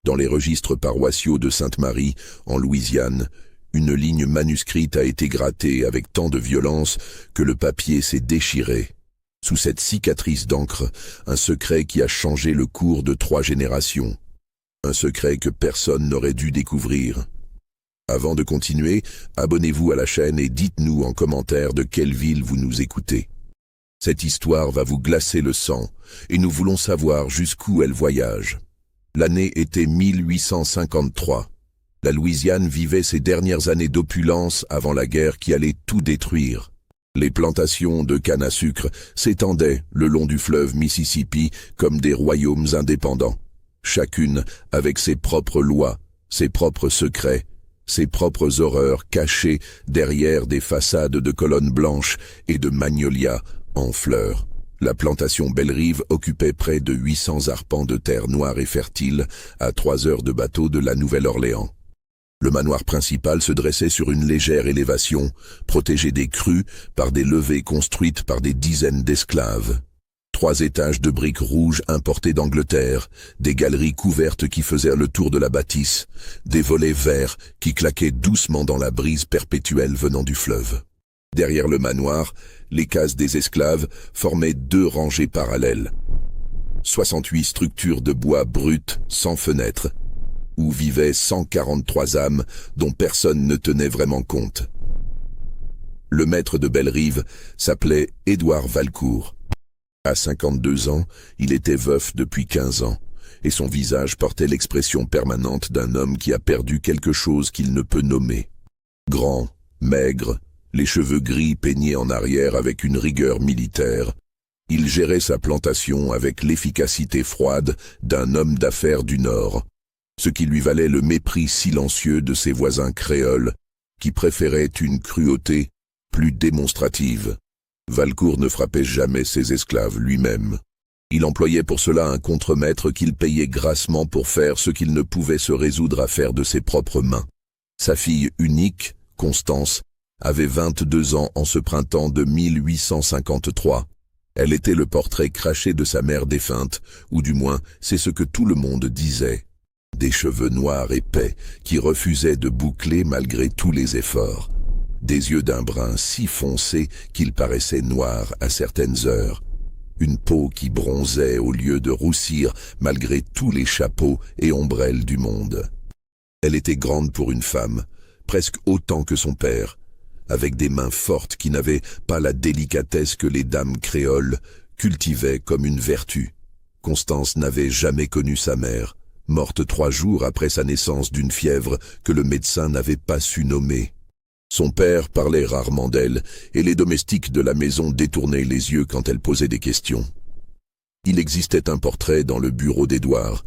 Dans les registres paroissiaux de Sainte-Marie, en Louisiane, une ligne manuscrite a été grattée avec tant de violence que le papier s'est déchiré. Sous cette cicatrice d'encre, un secret qui a changé le cours de 3 générations. Un secret que personne n'aurait dû découvrir. Avant de continuer, abonnez-vous à la chaîne et dites-nous en commentaire de quelle ville vous nous écoutez. Cette histoire va vous glacer le sang, et nous voulons savoir jusqu'où elle voyage. L'année était 1853. La Louisiane vivait ses dernières années d'opulence avant la guerre qui allait tout détruire. Les plantations de canne à sucre s'étendaient le long du fleuve Mississippi comme des royaumes indépendants, chacune avec ses propres lois, ses propres secrets, ses propres horreurs cachées derrière des façades de colonnes blanches et de magnolias en fleurs. La plantation Belle-Rive occupait près de 800 arpents de terre noire et fertile à 3 heures de bateau de la Nouvelle-Orléans. Le manoir principal se dressait sur une légère élévation, protégé des crues par des levées construites par des dizaines d'esclaves. 3 étages de briques rouges importées d'Angleterre, des galeries couvertes qui faisaient le tour de la bâtisse, des volets verts qui claquaient doucement dans la brise perpétuelle venant du fleuve. Derrière le manoir, les cases des esclaves formaient 2 rangées parallèles. 68 structures de bois brut sans fenêtres, où vivaient 143 âmes dont personne ne tenait vraiment compte. Le maître de Belle-Rive s'appelait Édouard Valcourt. À 52 ans, il était veuf depuis 15 ans, et son visage portait l'expression permanente d'un homme qui a perdu quelque chose qu'il ne peut nommer. Grand, maigre, les cheveux gris peignés en arrière avec une rigueur militaire, il gérait sa plantation avec l'efficacité froide d'un homme d'affaires du Nord, ce qui lui valait le mépris silencieux de ses voisins créoles, qui préféraient une cruauté plus démonstrative. Valcourt ne frappait jamais ses esclaves lui-même. Il employait pour cela un contremaître qu'il payait grassement pour faire ce qu'il ne pouvait se résoudre à faire de ses propres mains. Sa fille unique, Constance, avait 22 ans en ce printemps de 1853. Elle était le portrait craché de sa mère défunte, ou du moins c'est ce que tout le monde disait. Des cheveux noirs épais qui refusaient de boucler malgré tous les efforts. Des yeux d'un brun si foncé qu'ils paraissaient noirs à certaines heures. Une peau qui bronzait au lieu de roussir malgré tous les chapeaux et ombrelles du monde. Elle était grande pour une femme, presque autant que son père, avec des mains fortes qui n'avaient pas la délicatesse que les dames créoles cultivaient comme une vertu. Constance n'avait jamais connu sa mère, morte 3 jours après sa naissance d'une fièvre que le médecin n'avait pas su nommer. Son père parlait rarement d'elle, et les domestiques de la maison détournaient les yeux quand elle posait des questions. Il existait un portrait dans le bureau d'Édouard,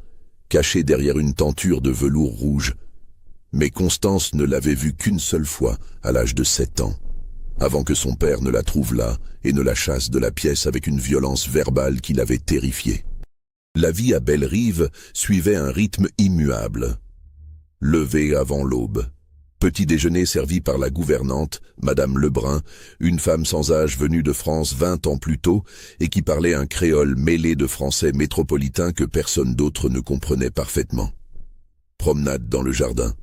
caché derrière une tenture de velours rouge, mais Constance ne l'avait vue qu'une seule fois, à l'âge de 7 ans, avant que son père ne la trouve là et ne la chasse de la pièce avec une violence verbale qui l'avait terrifiée. La vie à Belle-Rive suivait un rythme immuable. Lever avant l'aube. Petit déjeuner servi par la gouvernante, Madame Lebrun, une femme sans âge venue de France 20 ans plus tôt et qui parlait un créole mêlé de français métropolitain que personne d'autre ne comprenait parfaitement. Promenade dans le jardin.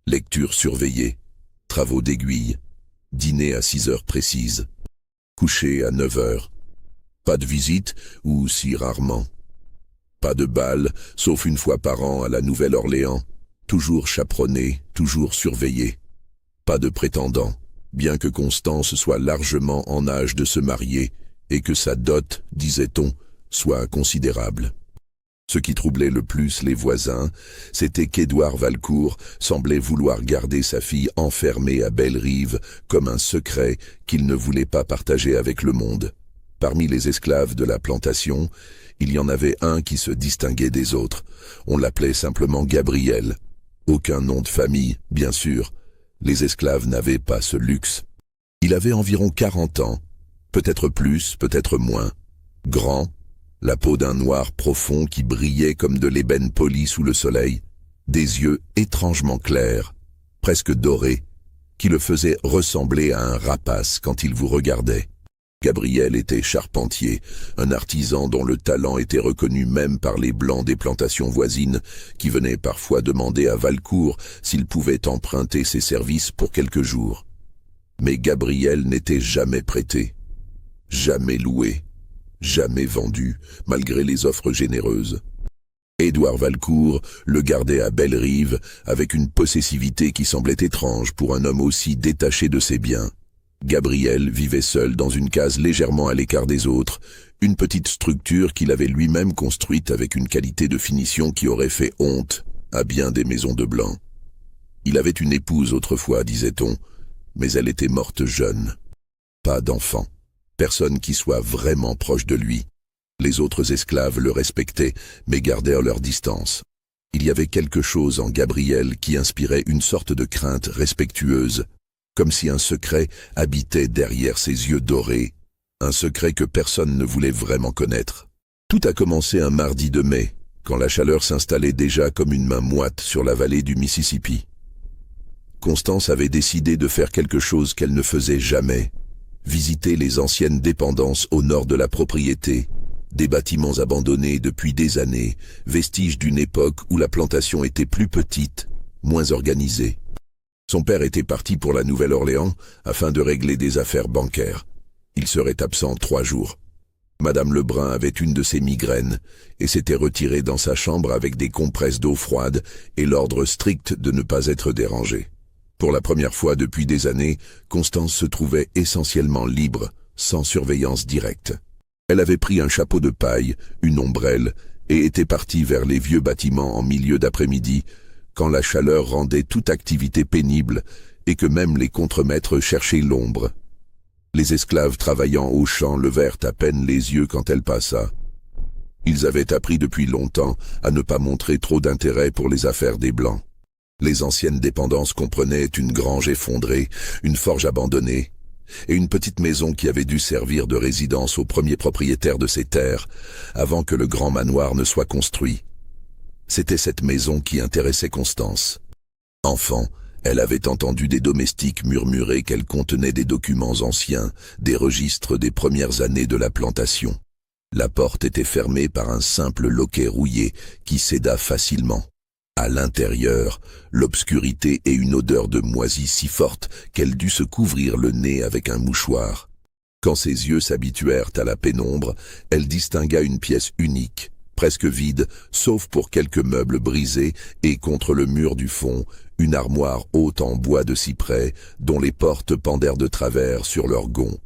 Lecture surveillée. Travaux d'aiguille. Dîner à 6 heures précises. Coucher à 9 heures. Pas de visite, ou si rarement. Pas de bal, sauf une fois par an à la Nouvelle-Orléans. Toujours chaperonné, toujours surveillé. Pas de prétendant, bien que Constance soit largement en âge de se marier et que sa dot, disait-on, soit considérable. Ce qui troublait le plus les voisins, c'était qu'Édouard Valcourt semblait vouloir garder sa fille enfermée à Belle-Rive comme un secret qu'il ne voulait pas partager avec le monde. Parmi les esclaves de la plantation, il y en avait un qui se distinguait des autres. On l'appelait simplement Gabriel. Aucun nom de famille, bien sûr. Les esclaves n'avaient pas ce luxe. Il avait environ 40 ans, peut-être plus, peut-être moins. Grand, la peau d'un noir profond qui brillait comme de l'ébène poli sous le soleil, des yeux étrangement clairs, presque dorés, qui le faisaient ressembler à un rapace quand il vous regardait. Gabriel était charpentier, un artisan dont le talent était reconnu même par les blancs des plantations voisines, qui venaient parfois demander à Valcourt s'il pouvait emprunter ses services pour quelques jours. Mais Gabriel n'était jamais prêté, jamais loué, jamais vendu, malgré les offres généreuses. Édouard Valcourt le gardait à Bellerive avec une possessivité qui semblait étrange pour un homme aussi détaché de ses biens. Gabriel vivait seul dans une case légèrement à l'écart des autres, une petite structure qu'il avait lui-même construite avec une qualité de finition qui aurait fait honte à bien des maisons de blancs. Il avait une épouse autrefois, disait-on, mais elle était morte jeune. Pas d'enfant, personne qui soit vraiment proche de lui. Les autres esclaves le respectaient, mais gardèrent leur distance. Il y avait quelque chose en Gabriel qui inspirait une sorte de crainte respectueuse, comme si un secret habitait derrière ses yeux dorés, un secret que personne ne voulait vraiment connaître. Tout a commencé un mardi de mai, quand la chaleur s'installait déjà comme une main moite sur la vallée du Mississippi. Constance avait décidé de faire quelque chose qu'elle ne faisait jamais, visiter les anciennes dépendances au nord de la propriété, des bâtiments abandonnés depuis des années, vestiges d'une époque où la plantation était plus petite, moins organisée. Son père était parti pour la Nouvelle-Orléans afin de régler des affaires bancaires. Il serait absent 3 jours. Madame Lebrun avait une de ses migraines et s'était retirée dans sa chambre avec des compresses d'eau froide et l'ordre strict de ne pas être dérangée. Pour la première fois depuis des années, Constance se trouvait essentiellement libre, sans surveillance directe. Elle avait pris un chapeau de paille, une ombrelle, et était partie vers les vieux bâtiments en milieu d'après-midi, quand la chaleur rendait toute activité pénible et que même les contremaîtres cherchaient l'ombre. Les esclaves travaillant au champ levèrent à peine les yeux quand elle passa. Ils avaient appris depuis longtemps à ne pas montrer trop d'intérêt pour les affaires des Blancs. Les anciennes dépendances comprenaient une grange effondrée, une forge abandonnée, et une petite maison qui avait dû servir de résidence au premier propriétaire de ces terres, avant que le grand manoir ne soit construit. C'était cette maison qui intéressait Constance. Enfant, elle avait entendu des domestiques murmurer qu'elle contenait des documents anciens, des registres des premières années de la plantation. La porte était fermée par un simple loquet rouillé qui céda facilement. À l'intérieur, l'obscurité et une odeur de moisi si forte qu'elle dut se couvrir le nez avec un mouchoir. Quand ses yeux s'habituèrent à la pénombre, elle distingua une pièce unique, presque vide, sauf pour quelques meubles brisés, et contre le mur du fond, une armoire haute en bois de cyprès, dont les portes pendèrent de travers sur leurs gonds.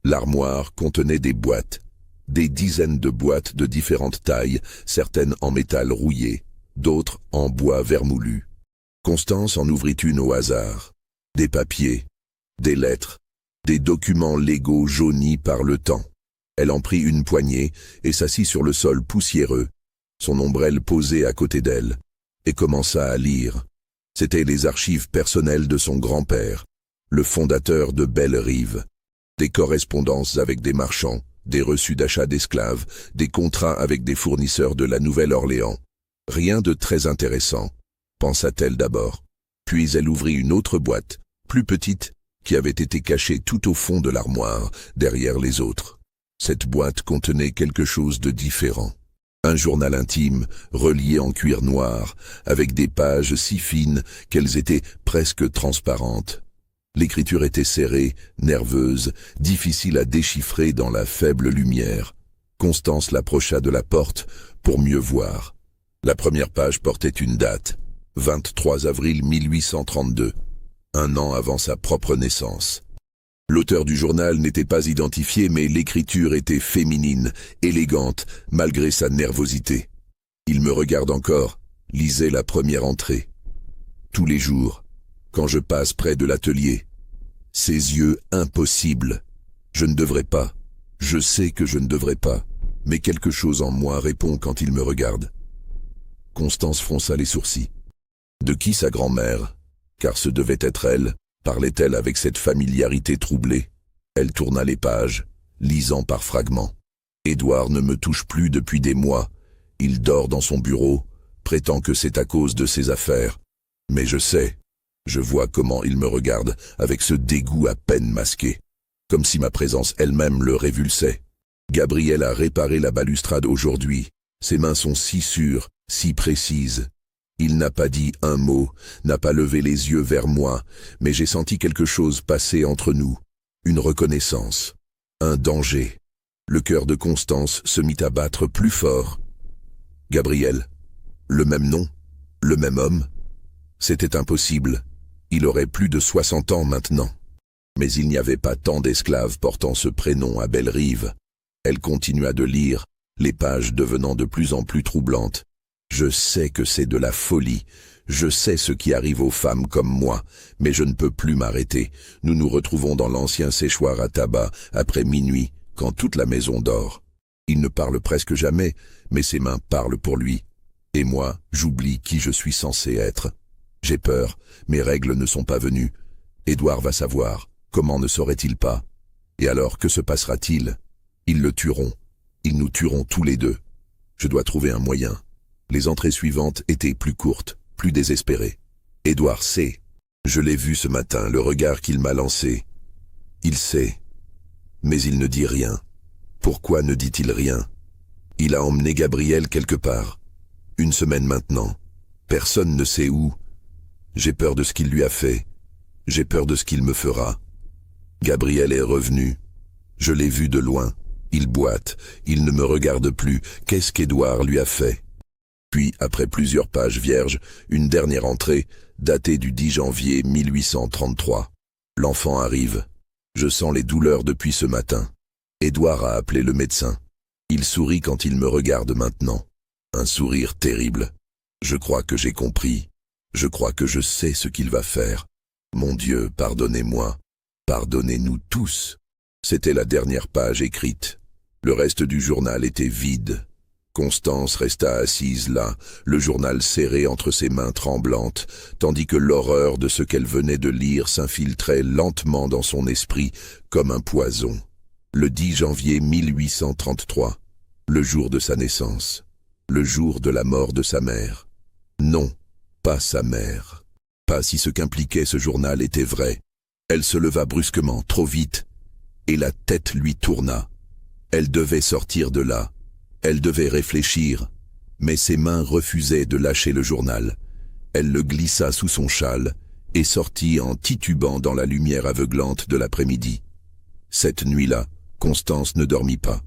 L'armoire contenait des boîtes, des dizaines de boîtes de différentes tailles, certaines en métal rouillé, d'autres en bois vermoulu. Constance en ouvrit une au hasard. Des papiers, des lettres, des documents légaux jaunis par le temps. Elle en prit une poignée et s'assit sur le sol poussiéreux, son ombrelle posée à côté d'elle, et commença à lire. C'étaient les archives personnelles de son grand-père, le fondateur de Bellerive. Des correspondances avec des marchands, des reçus d'achat d'esclaves, des contrats avec des fournisseurs de la Nouvelle-Orléans. Rien de très intéressant, pensa-t-elle d'abord. Puis elle ouvrit une autre boîte, plus petite, qui avait été cachée tout au fond de l'armoire, derrière les autres. Cette boîte contenait quelque chose de différent. Un journal intime, relié en cuir noir, avec des pages si fines qu'elles étaient presque transparentes. L'écriture était serrée, nerveuse, difficile à déchiffrer dans la faible lumière. Constance l'approcha de la porte pour mieux voir. La première page portait une date, 23 avril 1832, un an avant sa propre naissance. L'auteur du journal n'était pas identifié, mais l'écriture était féminine, élégante, malgré sa nervosité. Il me regarde encore, lisait la première entrée. Tous les jours, quand je passe près de l'atelier, ses yeux impossibles. Je ne devrais pas, je sais que je ne devrais pas, mais quelque chose en moi répond quand il me regarde. Constance fronça les sourcils. De qui sa grand-mère, car ce devait être elle, parlait-elle avec cette familiarité troublée? Elle tourna les pages, lisant par fragments. Édouard ne me touche plus depuis des mois. Il dort dans son bureau, prétend que c'est à cause de ses affaires. Mais je sais, je vois comment il me regarde, avec ce dégoût à peine masqué. comme si ma présence elle-même le révulsait. Gabriel a réparé la balustrade aujourd'hui. Ses mains sont si sûres, si précises. Il n'a pas dit un mot, n'a pas levé les yeux vers moi, mais j'ai senti quelque chose passer entre nous. Une reconnaissance. Un danger. Le cœur de Constance se mit à battre plus fort. Gabriel. Le même nom. Le même homme. C'était impossible. Il aurait plus de 60 ans maintenant. Mais il n'y avait pas tant d'esclaves portant ce prénom à Bellerive. Elle continua de lire, les pages devenant de plus en plus troublantes. Je sais que c'est de la folie. Je sais ce qui arrive aux femmes comme moi, mais je ne peux plus m'arrêter. Nous nous retrouvons dans l'ancien séchoir à tabac, après minuit, quand toute la maison dort. Il ne parle presque jamais, mais ses mains parlent pour lui. Et moi, j'oublie qui je suis censé être. J'ai peur, mes règles ne sont pas venues. Édouard va savoir, comment ne saurait-il pas? Et alors, que se passera-t-il? Ils le tueront. Ils nous tueront tous les deux. Je dois trouver un moyen. Les entrées suivantes étaient plus courtes, plus désespérées. Édouard sait. Je l'ai vu ce matin, le regard qu'il m'a lancé. Il sait. Mais il ne dit rien. Pourquoi ne dit-il rien? Il a emmené Gabriel quelque part. 1 semaine maintenant. Personne ne sait où. J'ai peur de ce qu'il lui a fait. J'ai peur de ce qu'il me fera. Gabriel est revenu. Je l'ai vu de loin. Il boite. Il ne me regarde plus. Qu'est-ce qu'Édouard lui a fait? Puis, après plusieurs pages vierges, une dernière entrée, datée du 10 janvier 1833. L'enfant arrive. Je sens les douleurs depuis ce matin. Édouard a appelé le médecin. Il sourit quand il me regarde maintenant. Un sourire terrible. Je crois que j'ai compris. Je crois que je sais ce qu'il va faire. Mon Dieu, pardonnez-moi. Pardonnez-nous tous. C'était la dernière page écrite. Le reste du journal était vide. Constance resta assise là, le journal serré entre ses mains tremblantes, tandis que l'horreur de ce qu'elle venait de lire s'infiltrait lentement dans son esprit comme un poison. Le 10 janvier 1833, le jour de sa naissance, le jour de la mort de sa mère. Non, pas sa mère. Pas si ce qu'impliquait ce journal était vrai. Elle se leva brusquement, trop vite, et la tête lui tourna. Elle devait sortir de là. Elle devait réfléchir, mais ses mains refusaient de lâcher le journal. Elle le glissa sous son châle et sortit en titubant dans la lumière aveuglante de l'après-midi. Cette nuit-là, Constance ne dormit pas.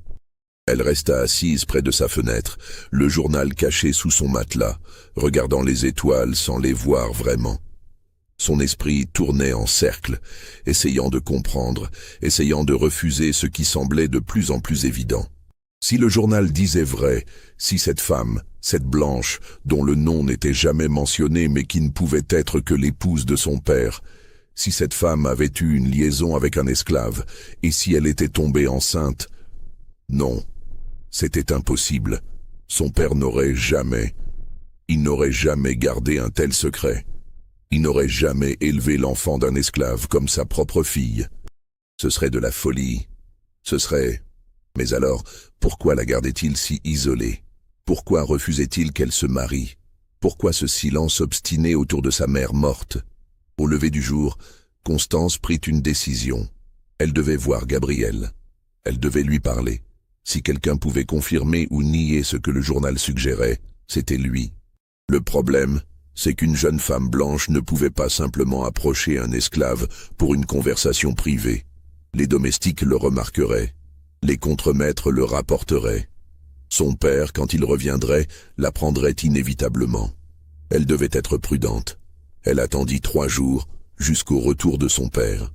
Elle resta assise près de sa fenêtre, le journal caché sous son matelas, regardant les étoiles sans les voir vraiment. Son esprit tournait en cercle, essayant de comprendre, essayant de refuser ce qui semblait de plus en plus évident. Si le journal disait vrai, si cette femme, cette Blanche, dont le nom n'était jamais mentionné mais qui ne pouvait être que l'épouse de son père, si cette femme avait eu une liaison avec un esclave, et si elle était tombée enceinte, non, c'était impossible. Son père n'aurait jamais, il n'aurait jamais gardé un tel secret. Il n'aurait jamais élevé l'enfant d'un esclave comme sa propre fille. Ce serait de la folie. Ce serait... Mais alors, pourquoi la gardait-il si isolée? Pourquoi refusait-il qu'elle se marie? Pourquoi ce silence obstiné autour de sa mère morte? Au lever du jour, Constance prit une décision. Elle devait voir Gabriel. Elle devait lui parler. Si quelqu'un pouvait confirmer ou nier ce que le journal suggérait, c'était lui. Le problème, c'est qu'une jeune femme blanche ne pouvait pas simplement approcher un esclave pour une conversation privée. Les domestiques le remarqueraient. Les contremaîtres le rapporteraient. Son père, quand il reviendrait, l'apprendrait inévitablement. Elle devait être prudente. Elle attendit 3 jours, jusqu'au retour de son père.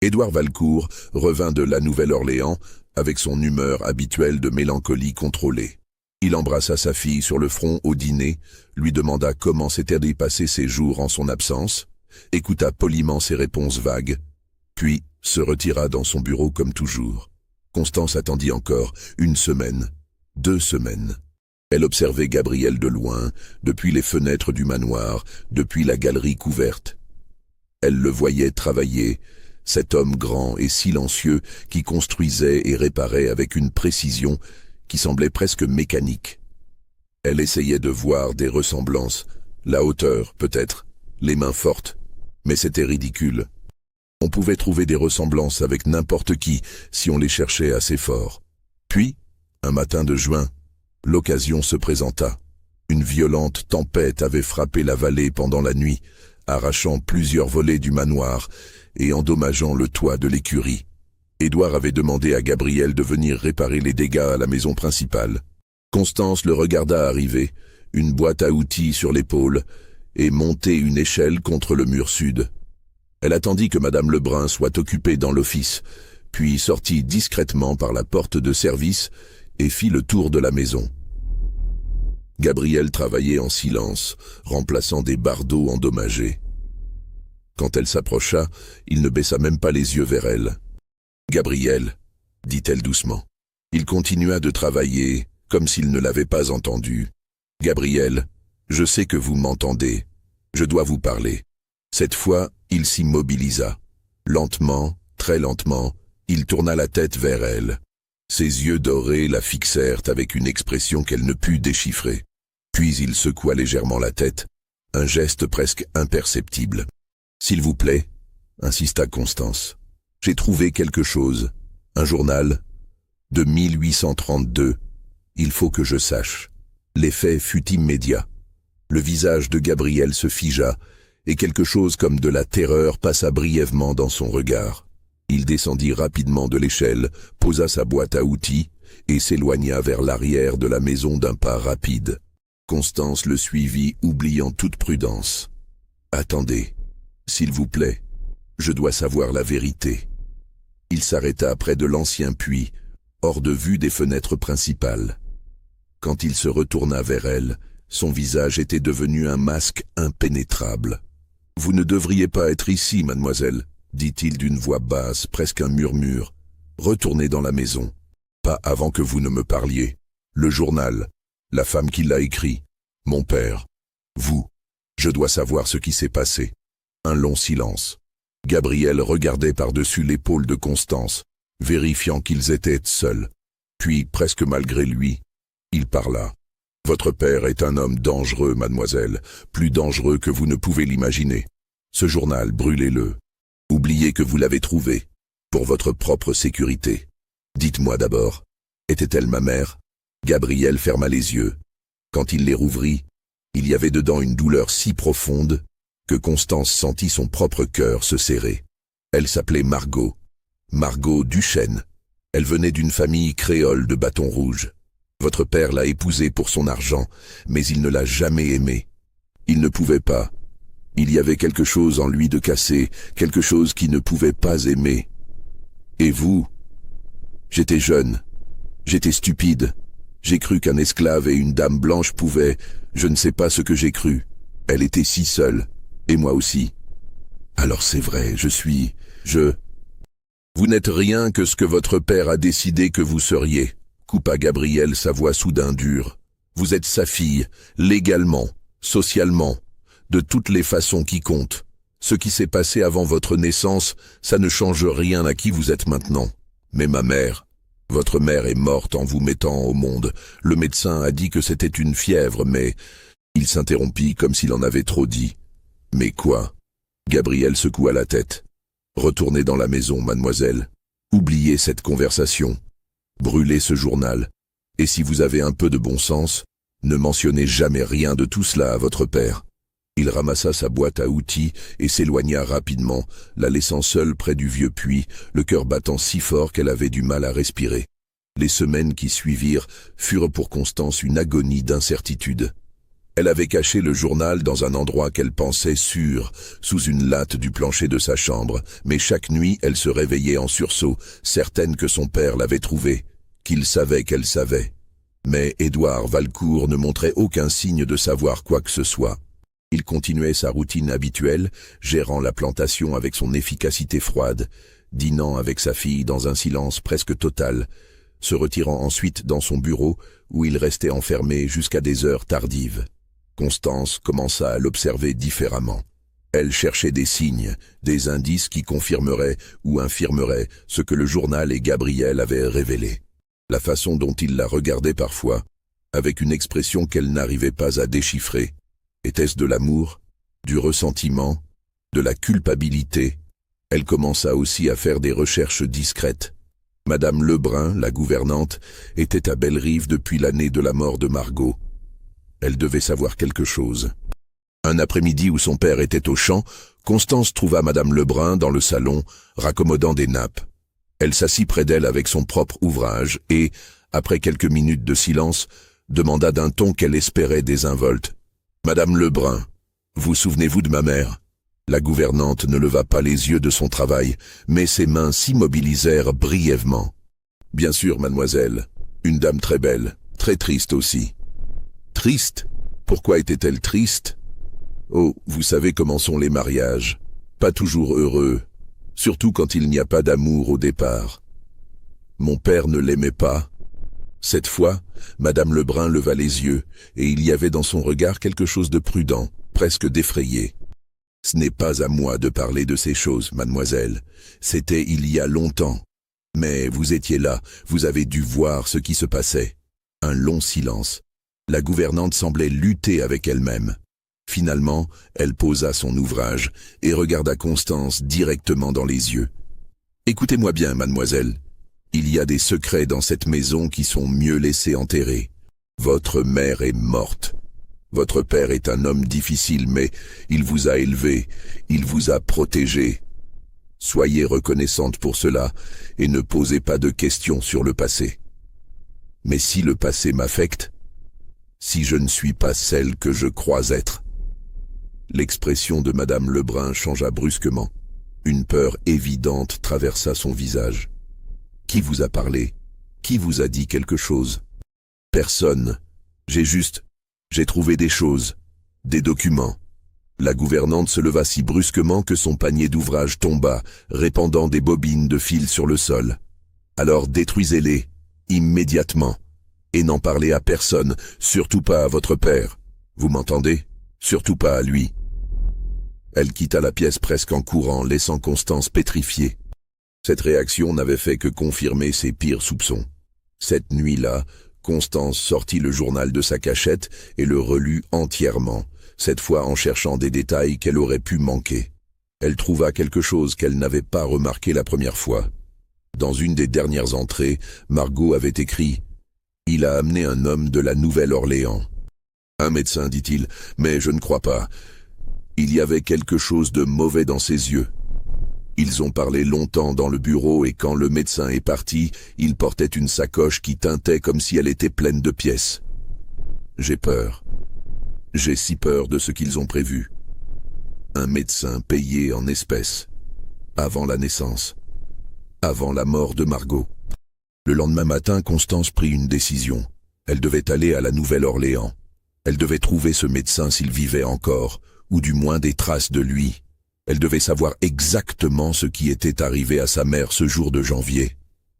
Édouard Valcourt revint de la Nouvelle-Orléans avec son humeur habituelle de mélancolie contrôlée. Il embrassa sa fille sur le front au dîner, lui demanda comment s'étaient passés ses jours en son absence, écouta poliment ses réponses vagues, puis se retira dans son bureau comme toujours. Constance attendit encore 1 semaine, 2 semaines. Elle observait Gabriel de loin, depuis les fenêtres du manoir, depuis la galerie couverte. Elle le voyait travailler, cet homme grand et silencieux qui construisait et réparait avec une précision qui semblait presque mécanique. Elle essayait de voir des ressemblances, la hauteur peut-être, les mains fortes, mais c'était ridicule. On pouvait trouver des ressemblances avec n'importe qui si on les cherchait assez fort. Puis, un matin de juin, l'occasion se présenta. Une violente tempête avait frappé la vallée pendant la nuit, arrachant plusieurs volets du manoir et endommageant le toit de l'écurie. Édouard avait demandé à Gabriel de venir réparer les dégâts à la maison principale. Constance le regarda arriver, une boîte à outils sur l'épaule, et monter une échelle contre le mur sud. Elle attendit que Madame Lebrun soit occupée dans l'office, puis sortit discrètement par la porte de service et fit le tour de la maison. Gabriel travaillait en silence, remplaçant des bardeaux endommagés. Quand elle s'approcha, il ne baissa même pas les yeux vers elle. « Gabriel », dit-elle doucement. Il continua de travailler, comme s'il ne l'avait pas entendu. « Gabriel, je sais que vous m'entendez. Je dois vous parler. » Cette fois, il s'immobilisa. Lentement, très lentement, il tourna la tête vers elle. Ses yeux dorés la fixèrent avec une expression qu'elle ne put déchiffrer. Puis il secoua légèrement la tête, un geste presque imperceptible. « S'il vous plaît, » insista Constance. « J'ai trouvé quelque chose, un journal, de 1832. Il faut que je sache. » L'effet fut immédiat. Le visage de Gabriel se figea, et quelque chose comme de la terreur passa brièvement dans son regard. Il descendit rapidement de l'échelle, posa sa boîte à outils, et s'éloigna vers l'arrière de la maison d'un pas rapide. Constance le suivit, oubliant toute prudence. « Attendez, s'il vous plaît, je dois savoir la vérité. » Il s'arrêta près de l'ancien puits, hors de vue des fenêtres principales. Quand il se retourna vers elle, son visage était devenu un masque impénétrable. « Vous ne devriez pas être ici, mademoiselle, » dit-il d'une voix basse, presque un murmure. « Retournez dans la maison. Pas avant que vous ne me parliez. Le journal, la femme qui l'a écrit, mon père, vous. Je dois savoir ce qui s'est passé. » Un long silence. Gabriel regardait par-dessus l'épaule de Constance, vérifiant qu'ils étaient seuls. Puis, presque malgré lui, il parla. « Votre père est un homme dangereux, mademoiselle, plus dangereux que vous ne pouvez l'imaginer. Ce journal, brûlez-le. Oubliez que vous l'avez trouvé, pour votre propre sécurité. Dites-moi d'abord, était-elle ma mère ?» Gabriel ferma les yeux. Quand il les rouvrit, il y avait dedans une douleur si profonde que Constance sentit son propre cœur se serrer. Elle s'appelait Margot. Margot Duchesne. Elle venait d'une famille créole de Bâton Rouge. Votre père l'a épousée pour son argent, mais il ne l'a jamais aimée. Il ne pouvait pas. Il y avait quelque chose en lui de cassé, quelque chose qui ne pouvait pas aimer. Et vous? J'étais jeune. J'étais stupide. J'ai cru qu'un esclave et une dame blanche pouvaient... Je ne sais pas ce que j'ai cru. Elle était si seule. Et moi aussi. Alors c'est vrai, Vous n'êtes rien que ce que votre père a décidé que vous seriez, coupa Gabriel, sa voix soudain dure. Vous êtes sa fille, légalement, socialement, de toutes les façons qui comptent. Ce qui s'est passé avant votre naissance, ça ne change rien à qui vous êtes maintenant. Mais ma mère, votre mère est morte en vous mettant au monde. Le médecin a dit que c'était une fièvre, mais... Il s'interrompit comme s'il en avait trop dit. Mais quoi? Gabriel secoua la tête. Retournez dans la maison, mademoiselle. Oubliez cette conversation. Brûlez ce journal. Et si vous avez un peu de bon sens, ne mentionnez jamais rien de tout cela à votre père. Il ramassa sa boîte à outils et s'éloigna rapidement, la laissant seule près du vieux puits, le cœur battant si fort qu'elle avait du mal à respirer. Les semaines qui suivirent furent pour Constance une agonie d'incertitude. Elle avait caché le journal dans un endroit qu'elle pensait sûr, sous une latte du plancher de sa chambre, mais chaque nuit elle se réveillait en sursaut, certaine que son père l'avait trouvé, qu'il savait qu'elle savait. Mais Édouard Valcourt ne montrait aucun signe de savoir quoi que ce soit. Il continuait sa routine habituelle, gérant la plantation avec son efficacité froide, dînant avec sa fille dans un silence presque total, se retirant ensuite dans son bureau où il restait enfermé jusqu'à des heures tardives. Constance commença à l'observer différemment. Elle cherchait des signes, des indices qui confirmeraient ou infirmeraient ce que le journal et Gabriel avaient révélé. La façon dont il la regardait parfois, avec une expression qu'elle n'arrivait pas à déchiffrer, était-ce de l'amour, du ressentiment, de la culpabilité? Elle commença aussi à faire des recherches discrètes. Madame Lebrun, la gouvernante, était à Bellerive depuis l'année de la mort de Margot. Elle devait savoir quelque chose. Un après-midi où son père était au champ, Constance trouva Madame Lebrun dans le salon, raccommodant des nappes. Elle s'assit près d'elle avec son propre ouvrage et, après quelques minutes de silence, demanda d'un ton qu'elle espérait désinvolte. « Madame Lebrun, vous souvenez-vous de ma mère ?» La gouvernante ne leva pas les yeux de son travail, mais ses mains s'immobilisèrent brièvement. « Bien sûr, mademoiselle. Une dame très belle, très triste aussi. »« Triste ? Pourquoi était-elle triste ? » « Oh, vous savez comment sont les mariages. Pas toujours heureux, surtout quand il n'y a pas d'amour au départ. Mon père ne l'aimait pas. » Cette fois, Madame Lebrun leva les yeux, et il y avait dans son regard quelque chose de prudent, presque d'effrayé. « Ce n'est pas à moi de parler de ces choses, mademoiselle. C'était il y a longtemps. Mais vous étiez là, vous avez dû voir ce qui se passait. » Un long silence. La gouvernante semblait lutter avec elle-même. Finalement, elle posa son ouvrage et regarda Constance directement dans les yeux. « Écoutez-moi bien, mademoiselle. Il y a des secrets dans cette maison qui sont mieux laissés enterrer. Votre mère est morte. Votre père est un homme difficile, mais il vous a élevé, il vous a protégé. Soyez reconnaissante pour cela et ne posez pas de questions sur le passé. Mais si le passé m'affecte, si je ne suis pas celle que je crois être. » L'expression de Madame Lebrun changea brusquement. Une peur évidente traversa son visage. « Qui vous a parlé? Qui vous a dit quelque chose? » ?»« Personne. J'ai trouvé des choses, des documents. » La gouvernante se leva si brusquement que son panier d'ouvrage tomba, répandant des bobines de fil sur le sol. « Alors détruisez-les, immédiatement, et n'en parlez à personne, surtout pas à votre père. Vous m'entendez? Surtout pas à lui. » Elle quitta la pièce presque en courant, laissant Constance pétrifiée. Cette réaction n'avait fait que confirmer ses pires soupçons. Cette nuit-là, Constance sortit le journal de sa cachette et le relut entièrement, cette fois en cherchant des détails qu'elle aurait pu manquer. Elle trouva quelque chose qu'elle n'avait pas remarqué la première fois. Dans une des dernières entrées, Margot avait écrit « Il a amené un homme de la Nouvelle-Orléans. » Un médecin, dit-il, mais je ne crois pas. Il y avait quelque chose de mauvais dans ses yeux. Ils ont parlé longtemps dans le bureau et quand le médecin est parti, il portait une sacoche qui tintait comme si elle était pleine de pièces. J'ai peur. J'ai si peur de ce qu'ils ont prévu. Un médecin payé en espèces. Avant la naissance. Avant la mort de Margot. Le lendemain matin, Constance prit une décision. Elle devait aller à la Nouvelle-Orléans. Elle devait trouver ce médecin s'il vivait encore, ou du moins des traces de lui. Elle devait savoir exactement ce qui était arrivé à sa mère ce jour de janvier.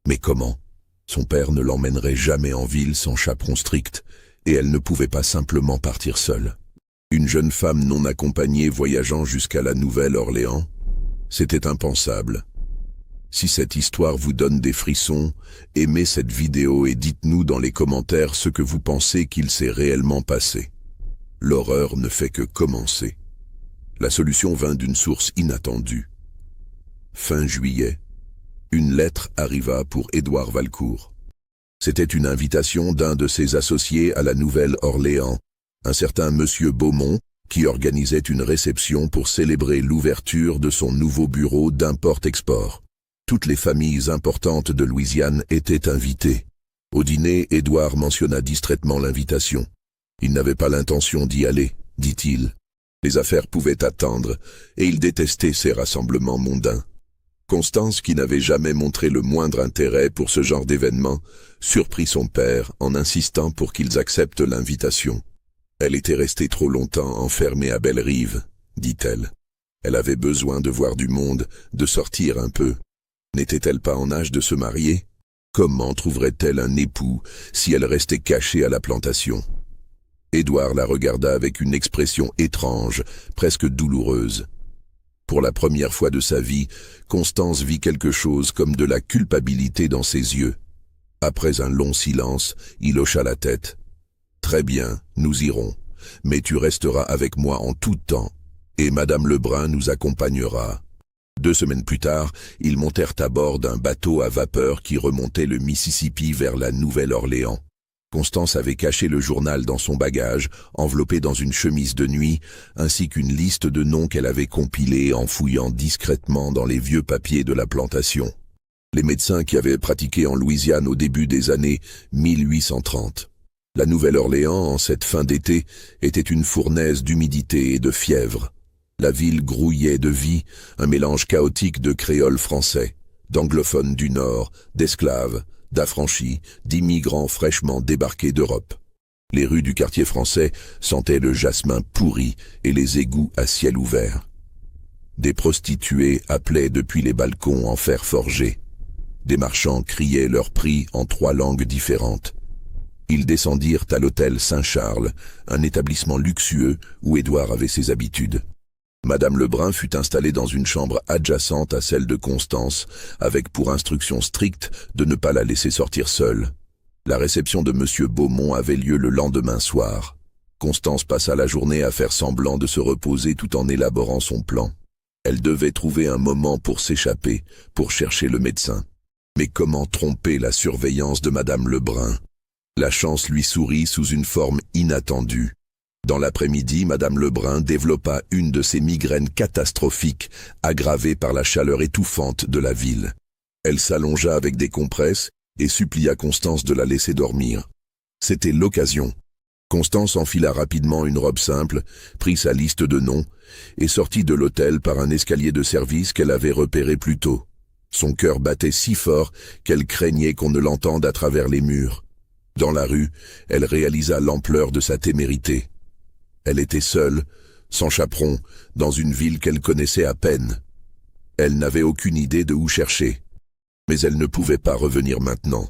Mais comment? Son père ne l'emmènerait jamais en ville sans chaperon strict, et elle ne pouvait pas simplement partir seule. Une jeune femme non accompagnée voyageant jusqu'à la Nouvelle-Orléans? C'était impensable. Si cette histoire vous donne des frissons, aimez cette vidéo et dites-nous dans les commentaires ce que vous pensez qu'il s'est réellement passé. L'horreur ne fait que commencer. La solution vint d'une source inattendue. Fin juillet, une lettre arriva pour Édouard Valcourt. C'était une invitation d'un de ses associés à la Nouvelle-Orléans, un certain Monsieur Beaumont, qui organisait une réception pour célébrer l'ouverture de son nouveau bureau d'import-export. Toutes les familles importantes de Louisiane étaient invitées. Au dîner, Édouard mentionna distraitement l'invitation. Il n'avait pas l'intention d'y aller, dit-il. Les affaires pouvaient attendre, et il détestait ces rassemblements mondains. Constance, qui n'avait jamais montré le moindre intérêt pour ce genre d'événement, surprit son père en insistant pour qu'ils acceptent l'invitation. Elle était restée trop longtemps enfermée à Bellerive, dit-elle. Elle avait besoin de voir du monde, de sortir un peu. N'était-elle pas en âge de se marier? Comment trouverait-elle un époux si elle restait cachée à la plantation? Édouard la regarda avec une expression étrange, presque douloureuse. Pour la première fois de sa vie, Constance vit quelque chose comme de la culpabilité dans ses yeux. Après un long silence, il hocha la tête. « Très bien, nous irons, mais tu resteras avec moi en tout temps, et Madame Lebrun nous accompagnera. » 2 semaines plus tard, ils montèrent à bord d'un bateau à vapeur qui remontait le Mississippi vers la Nouvelle-Orléans. Constance avait caché le journal dans son bagage, enveloppé dans une chemise de nuit, ainsi qu'une liste de noms qu'elle avait compilés en fouillant discrètement dans les vieux papiers de la plantation. Les médecins qui avaient pratiqué en Louisiane au début des années 1830. La Nouvelle-Orléans, en cette fin d'été, était une fournaise d'humidité et de fièvre. La ville grouillait de vie, un mélange chaotique de créoles français, d'anglophones du Nord, d'esclaves, d'affranchis, d'immigrants fraîchement débarqués d'Europe. Les rues du quartier français sentaient le jasmin pourri et les égouts à ciel ouvert. Des prostituées appelaient depuis les balcons en fer forgé. Des marchands criaient leurs prix en 3 langues différentes. Ils descendirent à l'hôtel Saint-Charles, un établissement luxueux où Édouard avait ses habitudes. Madame Lebrun fut installée dans une chambre adjacente à celle de Constance, avec pour instruction stricte de ne pas la laisser sortir seule. La réception de Monsieur Beaumont avait lieu le lendemain soir. Constance passa la journée à faire semblant de se reposer tout en élaborant son plan. Elle devait trouver un moment pour s'échapper, pour chercher le médecin. Mais comment tromper la surveillance de Madame Lebrun? La chance lui sourit sous une forme inattendue. Dans l'après-midi, Madame Lebrun développa une de ces migraines catastrophiques, aggravées par la chaleur étouffante de la ville. Elle s'allongea avec des compresses et supplia Constance de la laisser dormir. C'était l'occasion. Constance enfila rapidement une robe simple, prit sa liste de noms et sortit de l'hôtel par un escalier de service qu'elle avait repéré plus tôt. Son cœur battait si fort qu'elle craignait qu'on ne l'entende à travers les murs. Dans la rue, elle réalisa l'ampleur de sa témérité. Elle était seule, sans chaperon, dans une ville qu'elle connaissait à peine. Elle n'avait aucune idée de où chercher. Mais elle ne pouvait pas revenir maintenant,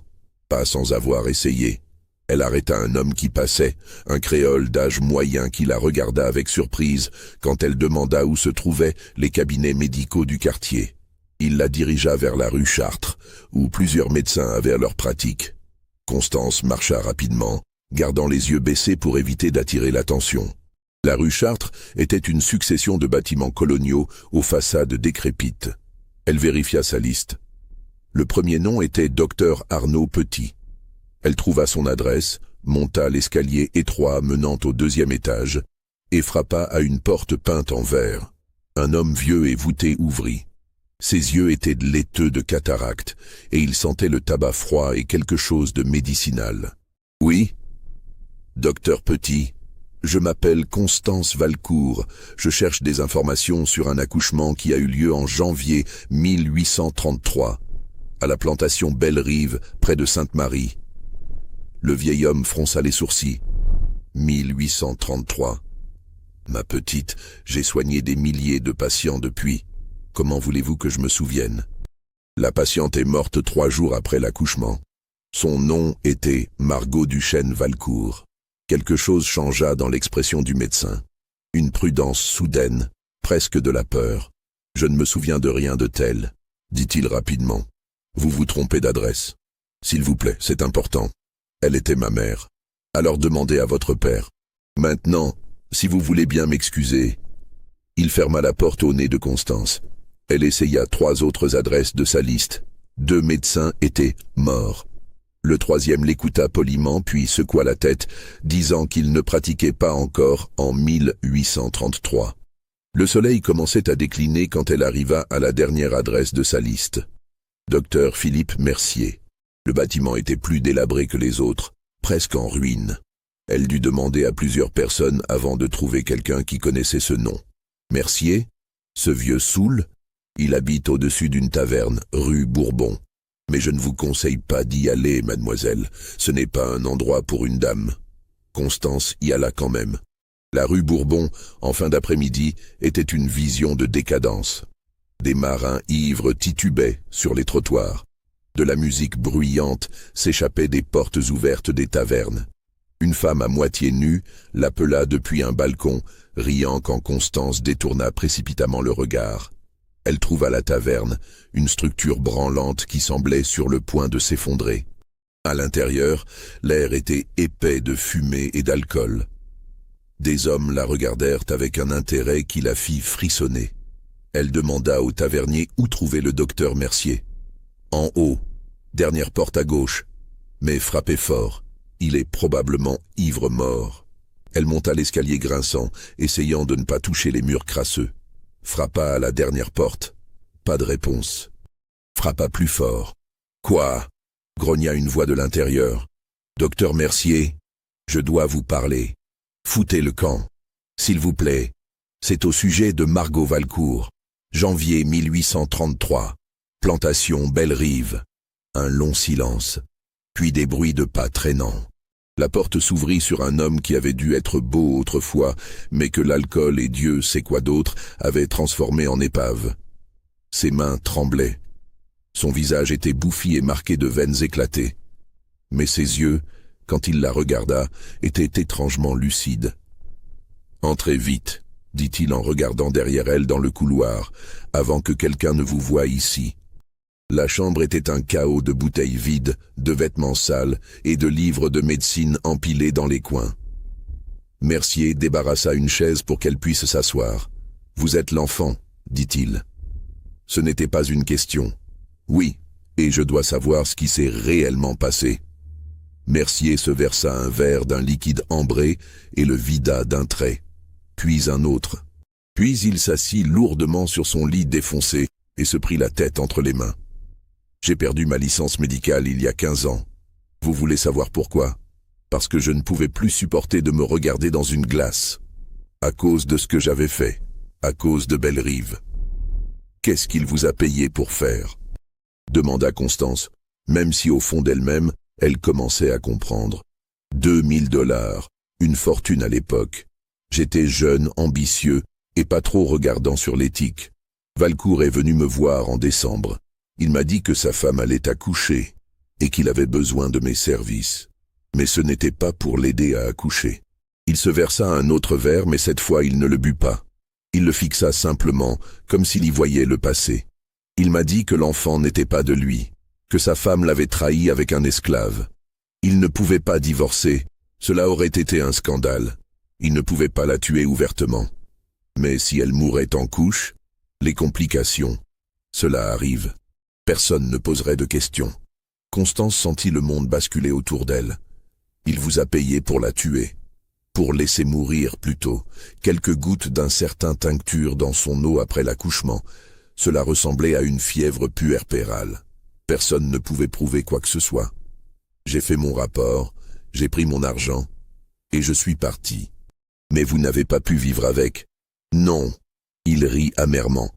pas sans avoir essayé. Elle arrêta un homme qui passait, un créole d'âge moyen qui la regarda avec surprise quand elle demanda où se trouvaient les cabinets médicaux du quartier. Il la dirigea vers la rue Chartres, où plusieurs médecins avaient leur pratique. Constance marcha rapidement, gardant les yeux baissés pour éviter d'attirer l'attention. La rue Chartres était une succession de bâtiments coloniaux aux façades décrépites. Elle vérifia sa liste. Le premier nom était Dr Arnaud Petit. Elle trouva son adresse, monta l'escalier étroit menant au 2e étage et frappa à une porte peinte en vert. Un homme vieux et voûté ouvrit. Ses yeux étaient laiteux de cataracte et il sentait le tabac froid et quelque chose de médicinal. « Oui, docteur Petit, je m'appelle Constance Valcourt. Je cherche des informations sur un accouchement qui a eu lieu en janvier 1833, à la plantation Belle-Rive, près de Sainte-Marie. » Le vieil homme fronça les sourcils. 1833. Ma petite, j'ai soigné des milliers de patients depuis. Comment voulez-vous que je me souvienne? La patiente est morte 3 jours après l'accouchement. Son nom était Margot Duchesne Valcourt. Quelque chose changea dans l'expression du médecin. Une prudence soudaine, presque de la peur. Je ne me souviens de rien de tel, dit-il rapidement. Vous vous trompez d'adresse. S'il vous plaît, c'est important. Elle était ma mère. Alors demandez à votre père. Maintenant, si vous voulez bien m'excuser. Il ferma la porte au nez de Constance. Elle essaya 3 autres adresses de sa liste. 2 médecins étaient morts. Le 3e l'écouta poliment puis secoua la tête, disant qu'il ne pratiquait pas encore en 1833. Le soleil commençait à décliner quand elle arriva à la dernière adresse de sa liste. Docteur Philippe Mercier. Le bâtiment était plus délabré que les autres, presque en ruine. Elle dut demander à plusieurs personnes avant de trouver quelqu'un qui connaissait ce nom. Mercier? Ce vieux soûl? Il habite au-dessus d'une taverne, rue Bourbon. Mais je ne vous conseille pas d'y aller, mademoiselle. Ce n'est pas un endroit pour une dame. Constance y alla quand même. La rue Bourbon, en fin d'après-midi, était une vision de décadence. Des marins ivres titubaient sur les trottoirs. De la musique bruyante s'échappait des portes ouvertes des tavernes. Une femme à moitié nue l'appela depuis un balcon, riant quand Constance détourna précipitamment le regard. Elle trouva la taverne, une structure branlante qui semblait sur le point de s'effondrer. À l'intérieur, l'air était épais de fumée et d'alcool. Des hommes la regardèrent avec un intérêt qui la fit frissonner. Elle demanda au tavernier où trouver le docteur Mercier. En haut, dernière porte à gauche, mais frappez fort, il est probablement ivre-mort. Elle monta l'escalier grinçant, essayant de ne pas toucher les murs crasseux. Frappa à la dernière porte. Pas de réponse. Frappa plus fort. Quoi? Grogna une voix de l'intérieur. Docteur Mercier, je dois vous parler. Foutez le camp. S'il vous plaît. C'est au sujet de Margot Valcourt. Janvier 1833. Plantation Belle-Rive. Un long silence. Puis des bruits de pas traînants. La porte s'ouvrit sur un homme qui avait dû être beau autrefois, mais que l'alcool et Dieu sait quoi d'autre avaient transformé en épave. Ses mains tremblaient. Son visage était bouffi et marqué de veines éclatées. Mais ses yeux, quand il la regarda, étaient étrangement lucides. « Entrez vite », dit-il en regardant derrière elle dans le couloir, « avant que quelqu'un ne vous voie ici. » La chambre était un chaos de bouteilles vides, de vêtements sales et de livres de médecine empilés dans les coins. Mercier débarrassa une chaise pour qu'elle puisse s'asseoir. « Vous êtes l'enfant, » dit-il. Ce n'était pas une question. « Oui, et je dois savoir ce qui s'est réellement passé. » Mercier se versa un verre d'un liquide ambré et le vida d'un trait, puis un autre. Puis il s'assit lourdement sur son lit défoncé et se prit la tête entre les mains. J'ai perdu ma licence médicale il y a 15 ans. Vous voulez savoir pourquoi? Parce que je ne pouvais plus supporter de me regarder dans une glace. À cause de ce que j'avais fait. À cause de Belle-Rive. Qu'est-ce qu'il vous a payé pour faire? Demanda Constance, même si au fond d'elle-même, elle commençait à comprendre. 2000 $, une fortune à l'époque. J'étais jeune, ambitieux, et pas trop regardant sur l'éthique. Valcourt est venu me voir en décembre. Il m'a dit que sa femme allait accoucher et qu'il avait besoin de mes services. Mais ce n'était pas pour l'aider à accoucher. Il se versa un autre verre, mais cette fois il ne le but pas. Il le fixa simplement, comme s'il y voyait le passé. Il m'a dit que l'enfant n'était pas de lui, que sa femme l'avait trahi avec un esclave. Il ne pouvait pas divorcer, cela aurait été un scandale. Il ne pouvait pas la tuer ouvertement. Mais si elle mourait en couche, les complications, cela arrive. Personne ne poserait de questions. Constance sentit le monde basculer autour d'elle. Il vous a payé pour la tuer. Pour laisser mourir plutôt, quelques gouttes d'un certain tincture dans son eau après l'accouchement. Cela ressemblait à une fièvre puerpérale. Personne ne pouvait prouver quoi que ce soit. J'ai fait mon rapport, j'ai pris mon argent, et je suis parti. Mais vous n'avez pas pu vivre avec. Non. Il rit amèrement.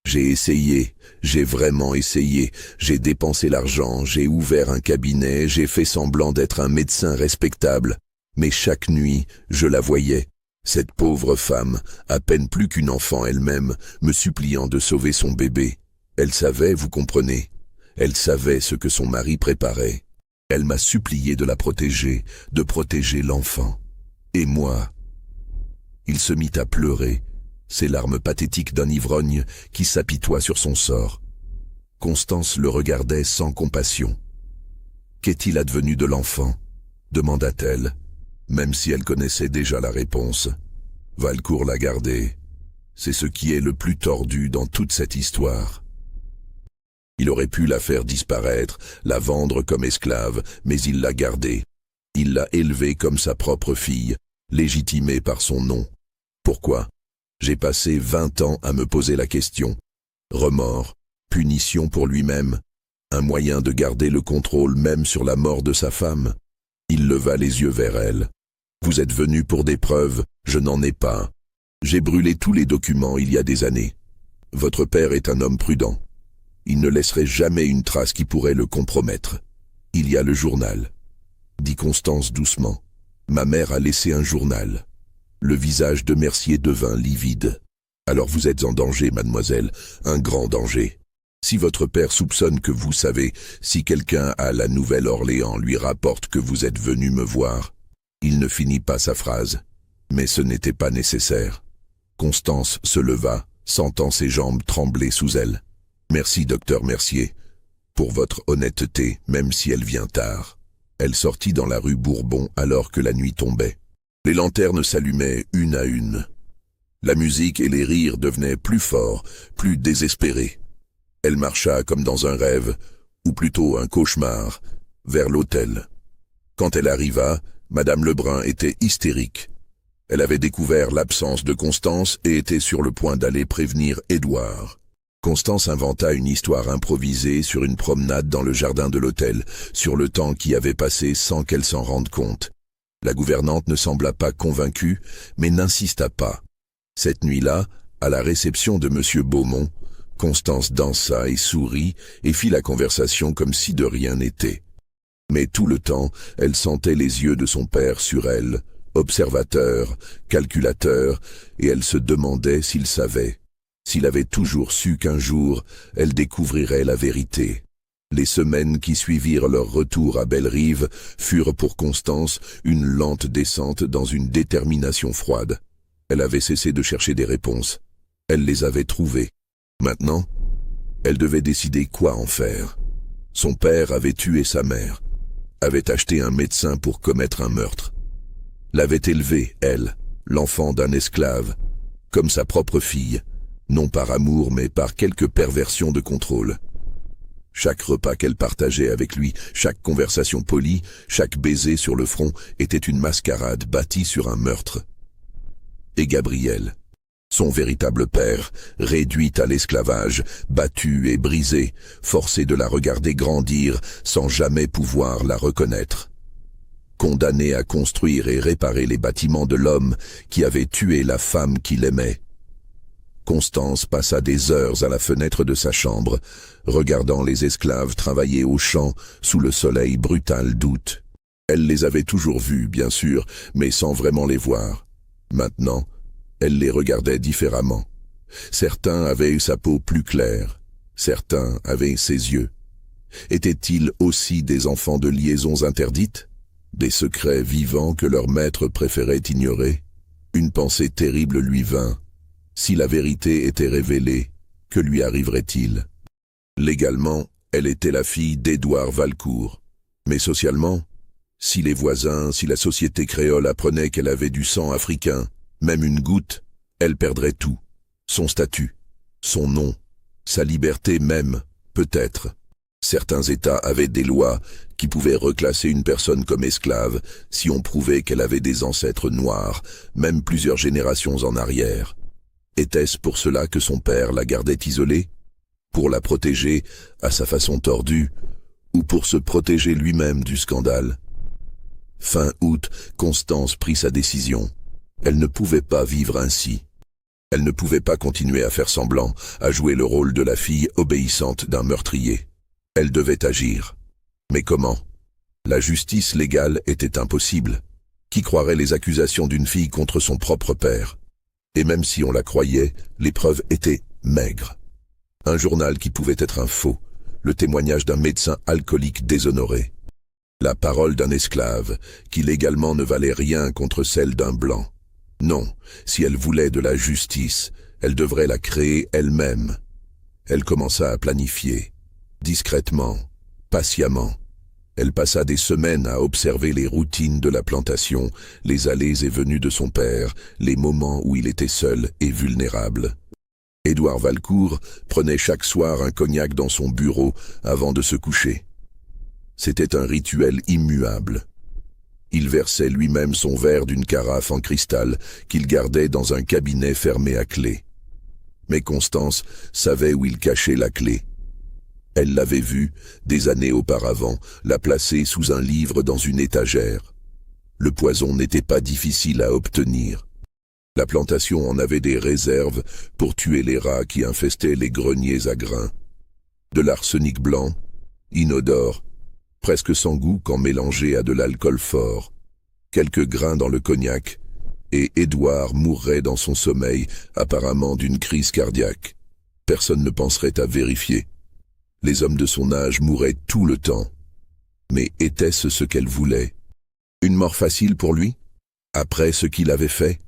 J'ai essayé, j'ai vraiment essayé, j'ai dépensé l'argent, j'ai ouvert un cabinet, j'ai fait semblant d'être un médecin respectable, mais chaque nuit, je la voyais, cette pauvre femme, à peine plus qu'une enfant elle-même, me suppliant de sauver son bébé. Elle savait, vous comprenez, elle savait ce que son mari préparait. Elle m'a supplié de la protéger, de protéger l'enfant. Et moi? Il se mit à pleurer. Ces larmes pathétiques d'un ivrogne qui s'apitoie sur son sort. Constance le regardait sans compassion. « Qu'est-il advenu de l'enfant » demanda-t-elle, même si elle connaissait déjà la réponse. Valcourt l'a gardé. C'est ce qui est le plus tordu dans toute cette histoire. Il aurait pu la faire disparaître, la vendre comme esclave, mais il l'a gardée. Il l'a élevée comme sa propre fille, légitimée par son nom. Pourquoi ? J'ai passé 20 ans à me poser la question. Remords, punition pour lui-même, un moyen de garder le contrôle même sur la mort de sa femme. Il leva les yeux vers elle. Vous êtes venu pour des preuves, je n'en ai pas. J'ai brûlé tous les documents il y a des années. Votre père est un homme prudent. Il ne laisserait jamais une trace qui pourrait le compromettre. Il y a le journal, dit Constance doucement. Ma mère a laissé un journal. Le visage de Mercier devint livide. Alors vous êtes en danger, mademoiselle, un grand danger. Si votre père soupçonne que vous savez, si quelqu'un à la Nouvelle-Orléans lui rapporte que vous êtes venu me voir, il ne finit pas sa phrase. Mais ce n'était pas nécessaire. Constance se leva, sentant ses jambes trembler sous elle. Merci, docteur Mercier, pour votre honnêteté, même si elle vient tard. Elle sortit dans la rue Bourbon alors que la nuit tombait. Les lanternes s'allumaient une à une. La musique et les rires devenaient plus forts, plus désespérés. Elle marcha comme dans un rêve, ou plutôt un cauchemar, vers l'hôtel. Quand elle arriva, Madame Lebrun était hystérique. Elle avait découvert l'absence de Constance et était sur le point d'aller prévenir Édouard. Constance inventa une histoire improvisée sur une promenade dans le jardin de l'hôtel, sur le temps qui avait passé sans qu'elle s'en rende compte. La gouvernante ne sembla pas convaincue, mais n'insista pas. Cette nuit-là, à la réception de M. Beaumont, Constance dansa et sourit et fit la conversation comme si de rien n'était. Mais tout le temps, elle sentait les yeux de son père sur elle, observateur, calculateur, et elle se demandait s'il savait, s'il avait toujours su qu'un jour, elle découvrirait la vérité. Les semaines qui suivirent leur retour à Bellerive furent pour Constance une lente descente dans une détermination froide. Elle avait cessé de chercher des réponses. Elle les avait trouvées. Maintenant, elle devait décider quoi en faire. Son père avait tué sa mère, avait acheté un médecin pour commettre un meurtre, l'avait élevée, elle, l'enfant d'un esclave, comme sa propre fille, non par amour mais par quelque perversion de contrôle. Chaque repas qu'elle partageait avec lui, chaque conversation polie, chaque baiser sur le front était une mascarade bâtie sur un meurtre. Et Gabriel, son véritable père, réduit à l'esclavage, battu et brisé, forcé de la regarder grandir sans jamais pouvoir la reconnaître. Condamné à construire et réparer les bâtiments de l'homme qui avait tué la femme qu'il aimait. Constance passa des heures à la fenêtre de sa chambre, regardant les esclaves travailler au champ sous le soleil brutal d'août. Elle les avait toujours vus, bien sûr, mais sans vraiment les voir. Maintenant, elle les regardait différemment. Certains avaient eu sa peau plus claire, certains avaient ses yeux. Étaient-ils aussi des enfants de liaisons interdites? Des secrets vivants que leur maître préférait ignorer? Une pensée terrible lui vint. Si la vérité était révélée, que lui arriverait-il? Légalement, elle était la fille d'Édouard Valcourt. Mais socialement, si les voisins, si la société créole apprenait qu'elle avait du sang africain, même une goutte, elle perdrait tout. Son statut, son nom, sa liberté même, peut-être. Certains États avaient des lois qui pouvaient reclasser une personne comme esclave si on prouvait qu'elle avait des ancêtres noirs, même plusieurs générations en arrière. Était-ce pour cela que son père la gardait isolée? Pour la protéger, à sa façon tordue, ou pour se protéger lui-même du scandale? Fin août, Constance prit sa décision. Elle ne pouvait pas vivre ainsi. Elle ne pouvait pas continuer à faire semblant, à jouer le rôle de la fille obéissante d'un meurtrier. Elle devait agir. Mais comment? La justice légale était impossible. Qui croirait les accusations d'une fille contre son propre père? Et même si on la croyait, les preuves étaient maigres. Un journal qui pouvait être un faux, le témoignage d'un médecin alcoolique déshonoré. La parole d'un esclave, qui légalement ne valait rien contre celle d'un blanc. Non, si elle voulait de la justice, elle devrait la créer elle-même. Elle commença à planifier, discrètement, patiemment. Elle passa des semaines à observer les routines de la plantation, les allées et venues de son père, les moments où il était seul et vulnérable. Édouard Valcourt prenait chaque soir un cognac dans son bureau avant de se coucher. C'était un rituel immuable. Il versait lui-même son verre d'une carafe en cristal qu'il gardait dans un cabinet fermé à clé. Mais Constance savait où il cachait la clé. Elle l'avait vu, des années auparavant, la placer sous un livre dans une étagère. Le poison n'était pas difficile à obtenir. La plantation en avait des réserves pour tuer les rats qui infestaient les greniers à grains. De l'arsenic blanc, inodore, presque sans goût quand mélangé à de l'alcool fort. Quelques grains dans le cognac, et Édouard mourrait dans son sommeil, apparemment d'une crise cardiaque. Personne ne penserait à vérifier. Les hommes de son âge mouraient tout le temps. Mais était-ce ce qu'elle voulait? Une mort facile pour lui? Après ce qu'il avait fait?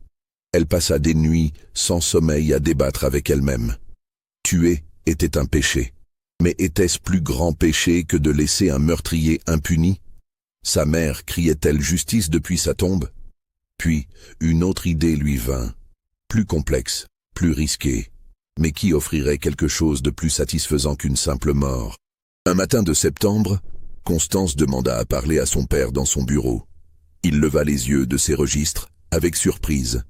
Elle passa des nuits sans sommeil à débattre avec elle-même. Tuer était un péché. Mais était-ce plus grand péché que de laisser un meurtrier impuni? Sa mère criait-elle justice depuis sa tombe? Puis, une autre idée lui vint. Plus complexe, plus risqué, mais qui offrirait quelque chose de plus satisfaisant qu'une simple mort. Un matin de septembre, Constance demanda à parler à son père dans son bureau. Il leva les yeux de ses registres, avec surprise.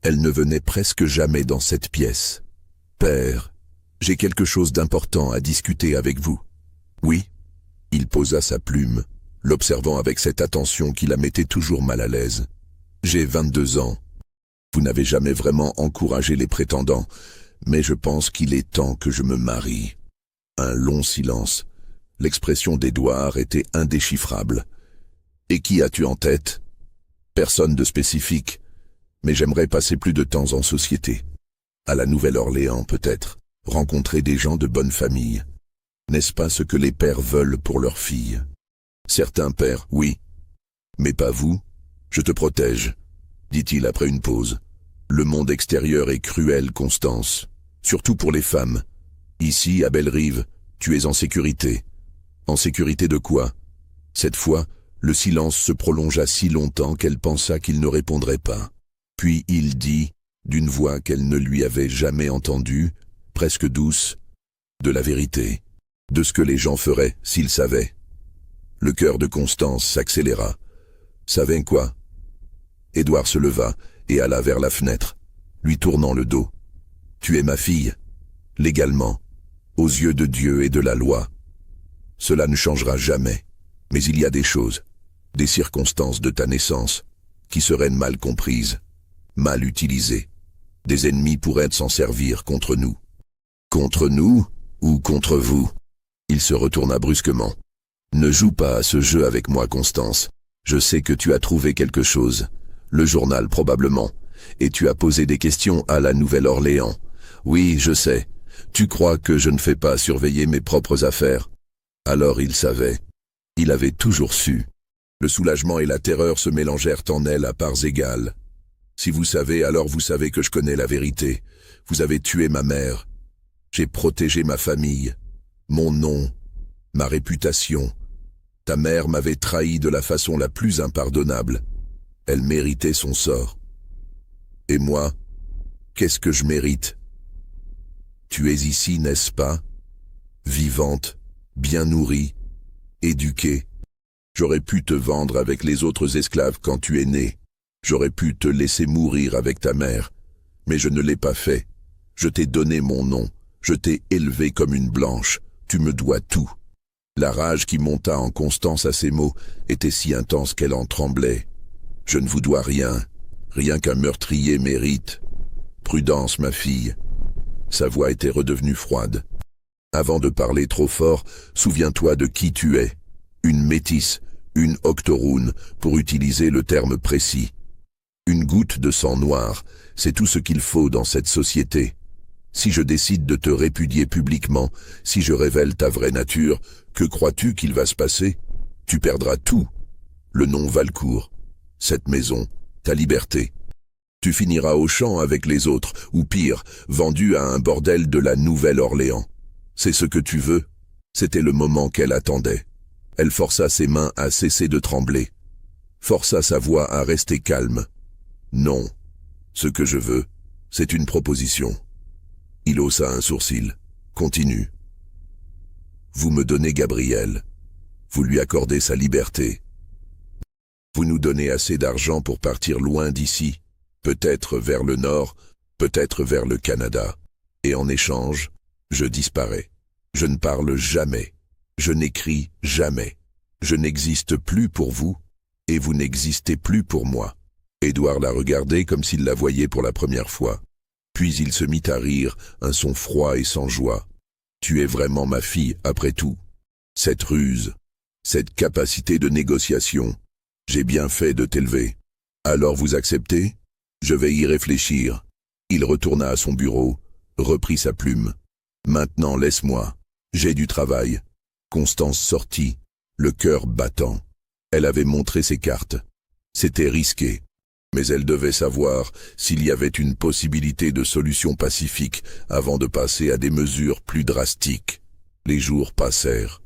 Elle ne venait presque jamais dans cette pièce. « Père, j'ai quelque chose d'important à discuter avec vous. »« Oui ?» Il posa sa plume, l'observant avec cette attention qui la mettait toujours mal à l'aise. « J'ai 22 ans. Vous n'avez jamais vraiment encouragé les prétendants, mais je pense qu'il est temps que je me marie. » Un long silence. L'expression d'Édouard était indéchiffrable. « Et qui as-tu en tête ?»« Personne de spécifique, mais j'aimerais passer plus de temps en société. À la Nouvelle-Orléans peut-être, rencontrer des gens de bonne famille. N'est-ce pas ce que les pères veulent pour leurs filles? Certains pères, oui. Mais pas vous. Je te protège, dit-il après une pause. Le monde extérieur est cruel, Constance, surtout pour les femmes. Ici, à Bellerive, tu es en sécurité. En sécurité de quoi? Cette fois, le silence se prolongea si longtemps qu'elle pensa qu'il ne répondrait pas. Puis il dit, d'une voix qu'elle ne lui avait jamais entendue, presque douce, de la vérité, de ce que les gens feraient s'ils savaient. Le cœur de Constance s'accéléra. Savez quoi? Édouard se leva et alla vers la fenêtre, lui tournant le dos. Tu es ma fille, légalement, aux yeux de Dieu et de la loi. Cela ne changera jamais, mais il y a des choses, des circonstances de ta naissance, qui seraient mal comprises, mal utilisées. Des ennemis pourraient s'en servir contre nous. Contre nous ou contre vous? Il se retourna brusquement. Ne joue pas à ce jeu avec moi, Constance. Je sais que tu as trouvé quelque chose. Le journal probablement. Et tu as posé des questions à la Nouvelle-Orléans. Oui, je sais. Tu crois que je ne fais pas surveiller mes propres affaires? Alors il savait. Il avait toujours su. Le soulagement et la terreur se mélangèrent en elle à parts égales. Si vous savez, alors vous savez que je connais la vérité. Vous avez tué ma mère. J'ai protégé ma famille, mon nom, ma réputation. Ta mère m'avait trahi de la façon la plus impardonnable. Elle méritait son sort. Et moi, qu'est-ce que je mérite? Tu es ici, n'est-ce pas? Vivante, bien nourrie, éduquée. J'aurais pu te vendre avec les autres esclaves quand tu es né. J'aurais pu te laisser mourir avec ta mère. Mais je ne l'ai pas fait. Je t'ai donné mon nom. Je t'ai élevé comme une blanche. Tu me dois tout. La rage qui monta en Constance à ces mots était si intense qu'elle en tremblait. Je ne vous dois rien. Rien qu'un meurtrier mérite. Prudence, ma fille. Sa voix était redevenue froide. Avant de parler trop fort, souviens-toi de qui tu es. Une métisse, une octoroon, pour utiliser le terme précis. Une goutte de sang noir, c'est tout ce qu'il faut dans cette société. Si je décide de te répudier publiquement, si je révèle ta vraie nature, que crois-tu qu'il va se passer? Tu perdras tout. Le nom Valcourt, cette maison, ta liberté. Tu finiras au champ avec les autres, ou pire, vendu à un bordel de la Nouvelle-Orléans. C'est ce que tu veux? C'était le moment qu'elle attendait. Elle força ses mains à cesser de trembler. Força sa voix à rester calme. Non. Ce que je veux, c'est une proposition. Il haussa un sourcil. Continue. Vous me donnez Gabriel. Vous lui accordez sa liberté. Vous nous donnez assez d'argent pour partir loin d'ici, peut-être vers le nord, peut-être vers le Canada. Et en échange, je disparais. Je ne parle jamais. Je n'écris jamais. Je n'existe plus pour vous, et vous n'existez plus pour moi. Édouard la regardait comme s'il la voyait pour la première fois. Puis il se mit à rire, un son froid et sans joie. Tu es vraiment ma fille, après tout. Cette ruse, cette capacité de négociation, j'ai bien fait de t'élever. Alors vous acceptez? Je vais y réfléchir. Il retourna à son bureau, reprit sa plume. Maintenant laisse-moi, j'ai du travail. Constance sortit, le cœur battant. Elle avait montré ses cartes. C'était risqué. Mais elle devait savoir s'il y avait une possibilité de solution pacifique avant de passer à des mesures plus drastiques. Les jours passèrent.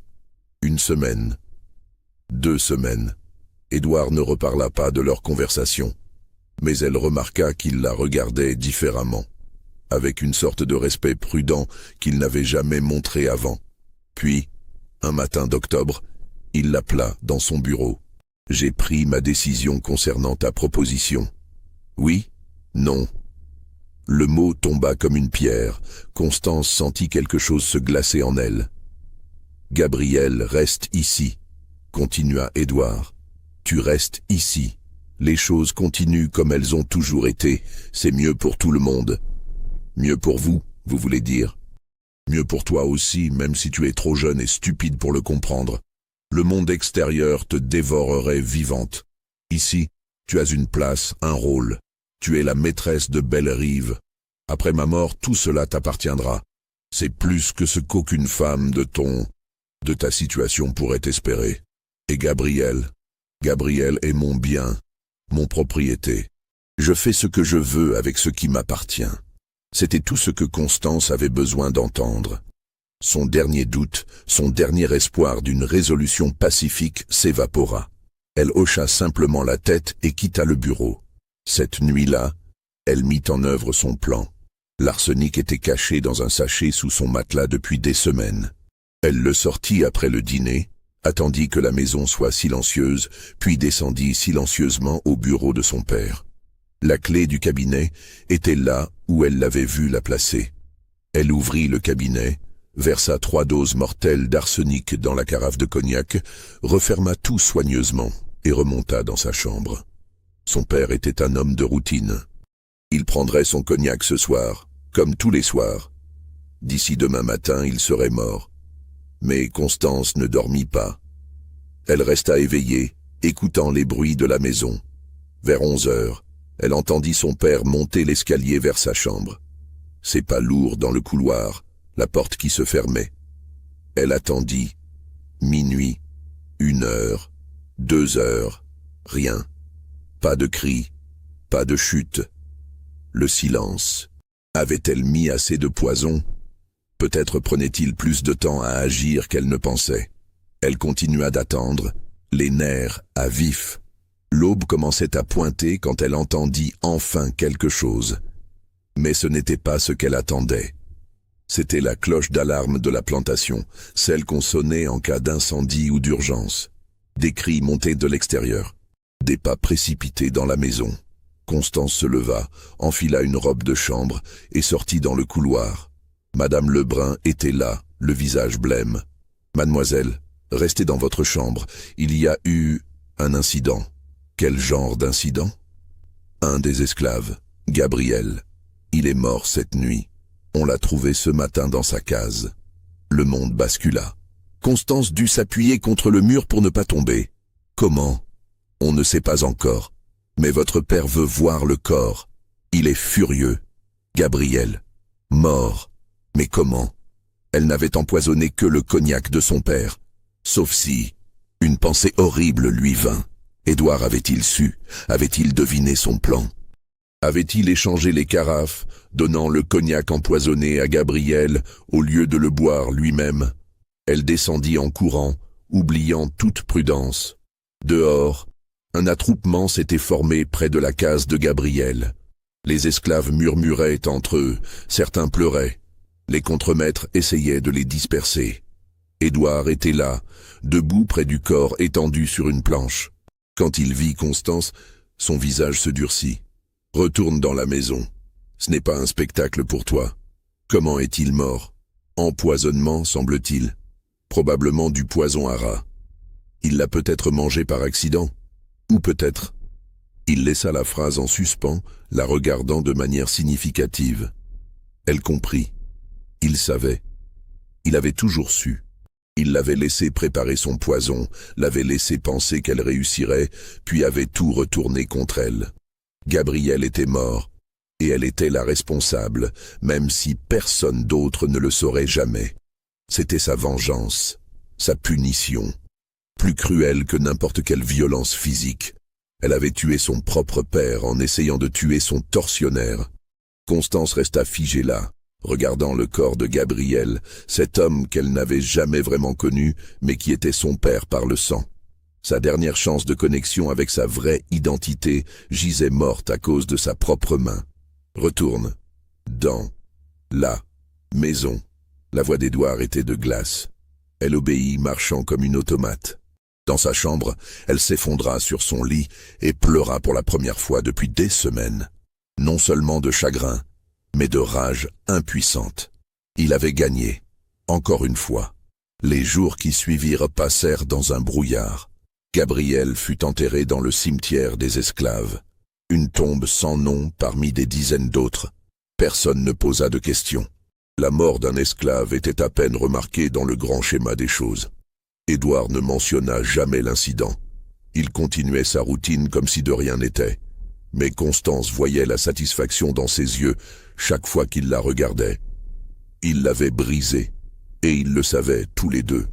1 semaine. 2 semaines. Édouard ne reparla pas de leur conversation. Mais elle remarqua qu'il la regardait différemment, avec une sorte de respect prudent qu'il n'avait jamais montré avant. Puis, un matin d'octobre, il l'appela dans son bureau. « J'ai pris ma décision concernant ta proposition. »« Oui, non. » Le mot tomba comme une pierre. Constance sentit quelque chose se glacer en elle. « Gabriel, reste ici, » continua Édouard. « Tu restes ici. Les choses continuent comme elles ont toujours été. C'est mieux pour tout le monde. » « Mieux pour vous, vous voulez dire ? Mieux pour toi aussi, même si tu es trop jeune et stupide pour le comprendre. Le monde extérieur te dévorerait vivante. Ici, tu as une place, un rôle. Tu es la maîtresse de Bellerive. Après ma mort, tout cela t'appartiendra. C'est plus que ce qu'aucune femme de ta situation pourrait espérer. Et Gabriel est mon bien, mon propriété. Je fais ce que je veux avec ce qui m'appartient. » C'était tout ce que Constance avait besoin d'entendre. Son dernier doute, son dernier espoir d'une résolution pacifique s'évapora. Elle hocha simplement la tête et quitta le bureau. Cette nuit-là, elle mit en œuvre son plan. L'arsenic était caché dans un sachet sous son matelas depuis des semaines. Elle le sortit après le dîner, attendit que la maison soit silencieuse, puis descendit silencieusement au bureau de son père. La clé du cabinet était là où elle l'avait vu la placer. Elle ouvrit le cabinet, versa 3 doses mortelles d'arsenic dans la carafe de cognac, referma tout soigneusement et remonta dans sa chambre. Son père était un homme de routine. Il prendrait son cognac ce soir, comme tous les soirs. D'ici demain matin, il serait mort. Mais Constance ne dormit pas. Elle resta éveillée, écoutant les bruits de la maison. Vers 11 heures, elle entendit son père monter l'escalier vers sa chambre. Ses pas lourds dans le couloir, la porte qui se fermait. Elle attendit. Minuit, 1 heure, 2 heures, rien. Pas de cri, pas de chute. Le silence. Avait-elle mis assez de poison ? Peut-être prenait-il plus de temps à agir qu'elle ne pensait. Elle continua d'attendre, les nerfs à vif. L'aube commençait à pointer quand elle entendit enfin quelque chose. Mais ce n'était pas ce qu'elle attendait. C'était la cloche d'alarme de la plantation, celle qu'on sonnait en cas d'incendie ou d'urgence. Des cris montaient de l'extérieur. Des pas précipités dans la maison. Constance se leva, enfila une robe de chambre et sortit dans le couloir. Madame Lebrun était là, le visage blême. « Mademoiselle, restez dans votre chambre. Il y a eu un incident. » Quel genre d'incident ? Un des esclaves, Gabriel. Il est mort cette nuit. On l'a trouvé ce matin dans sa case. Le monde bascula. Constance dut s'appuyer contre le mur pour ne pas tomber. Comment ? On ne sait pas encore. Mais votre père veut voir le corps. Il est furieux. Gabriel. Mort. Mais comment ? Elle n'avait empoisonné que le cognac de son père. Sauf si une pensée horrible lui vint. Édouard avait-il su ? Avait-il deviné son plan ? Avait-il échangé les carafes, donnant le cognac empoisonné à Gabriel au lieu de le boire lui-même ? Elle descendit en courant, oubliant toute prudence. Dehors, un attroupement s'était formé près de la case de Gabriel. Les esclaves murmuraient entre eux, certains pleuraient. Les contremaîtres essayaient de les disperser. Édouard était là, debout près du corps étendu sur une planche. Quand il vit Constance, son visage se durcit. « Retourne dans la maison. Ce n'est pas un spectacle pour toi. Comment est-il mort ? Empoisonnement, semble-t-il. Probablement du poison à rat. Il l'a peut-être mangé par accident. Ou peut-être. » Il laissa la phrase en suspens, la regardant de manière significative. Elle comprit. Il savait. Il avait toujours su. Il l'avait laissé préparer son poison, l'avait laissé penser qu'elle réussirait, puis avait tout retourné contre elle. Gabriel était mort, et elle était la responsable, même si personne d'autre ne le saurait jamais. C'était sa vengeance, sa punition, plus cruelle que n'importe quelle violence physique. Elle avait tué son propre père en essayant de tuer son tortionnaire. Constance resta figée là, regardant le corps de Gabriel, cet homme qu'elle n'avait jamais vraiment connu, mais qui était son père par le sang. Sa dernière chance de connexion avec sa vraie identité gisait morte à cause de sa propre main. Retourne dans la maison. La voix d'Édouard était de glace. Elle obéit, marchant comme une automate. Dans sa chambre, elle s'effondra sur son lit et pleura pour la première fois depuis des semaines. Non seulement de chagrin, mais de rage impuissante. Il avait gagné, encore une fois. Les jours qui suivirent passèrent dans un brouillard. Gabriel fut enterré dans le cimetière des esclaves. Une tombe sans nom parmi des dizaines d'autres. Personne ne posa de questions. La mort d'un esclave était à peine remarquée dans le grand schéma des choses. Édouard ne mentionna jamais l'incident. Il continuait sa routine comme si de rien n'était. Mais Constance voyait la satisfaction dans ses yeux chaque fois qu'il la regardait. Il l'avait brisée, et ils le savaient tous les deux.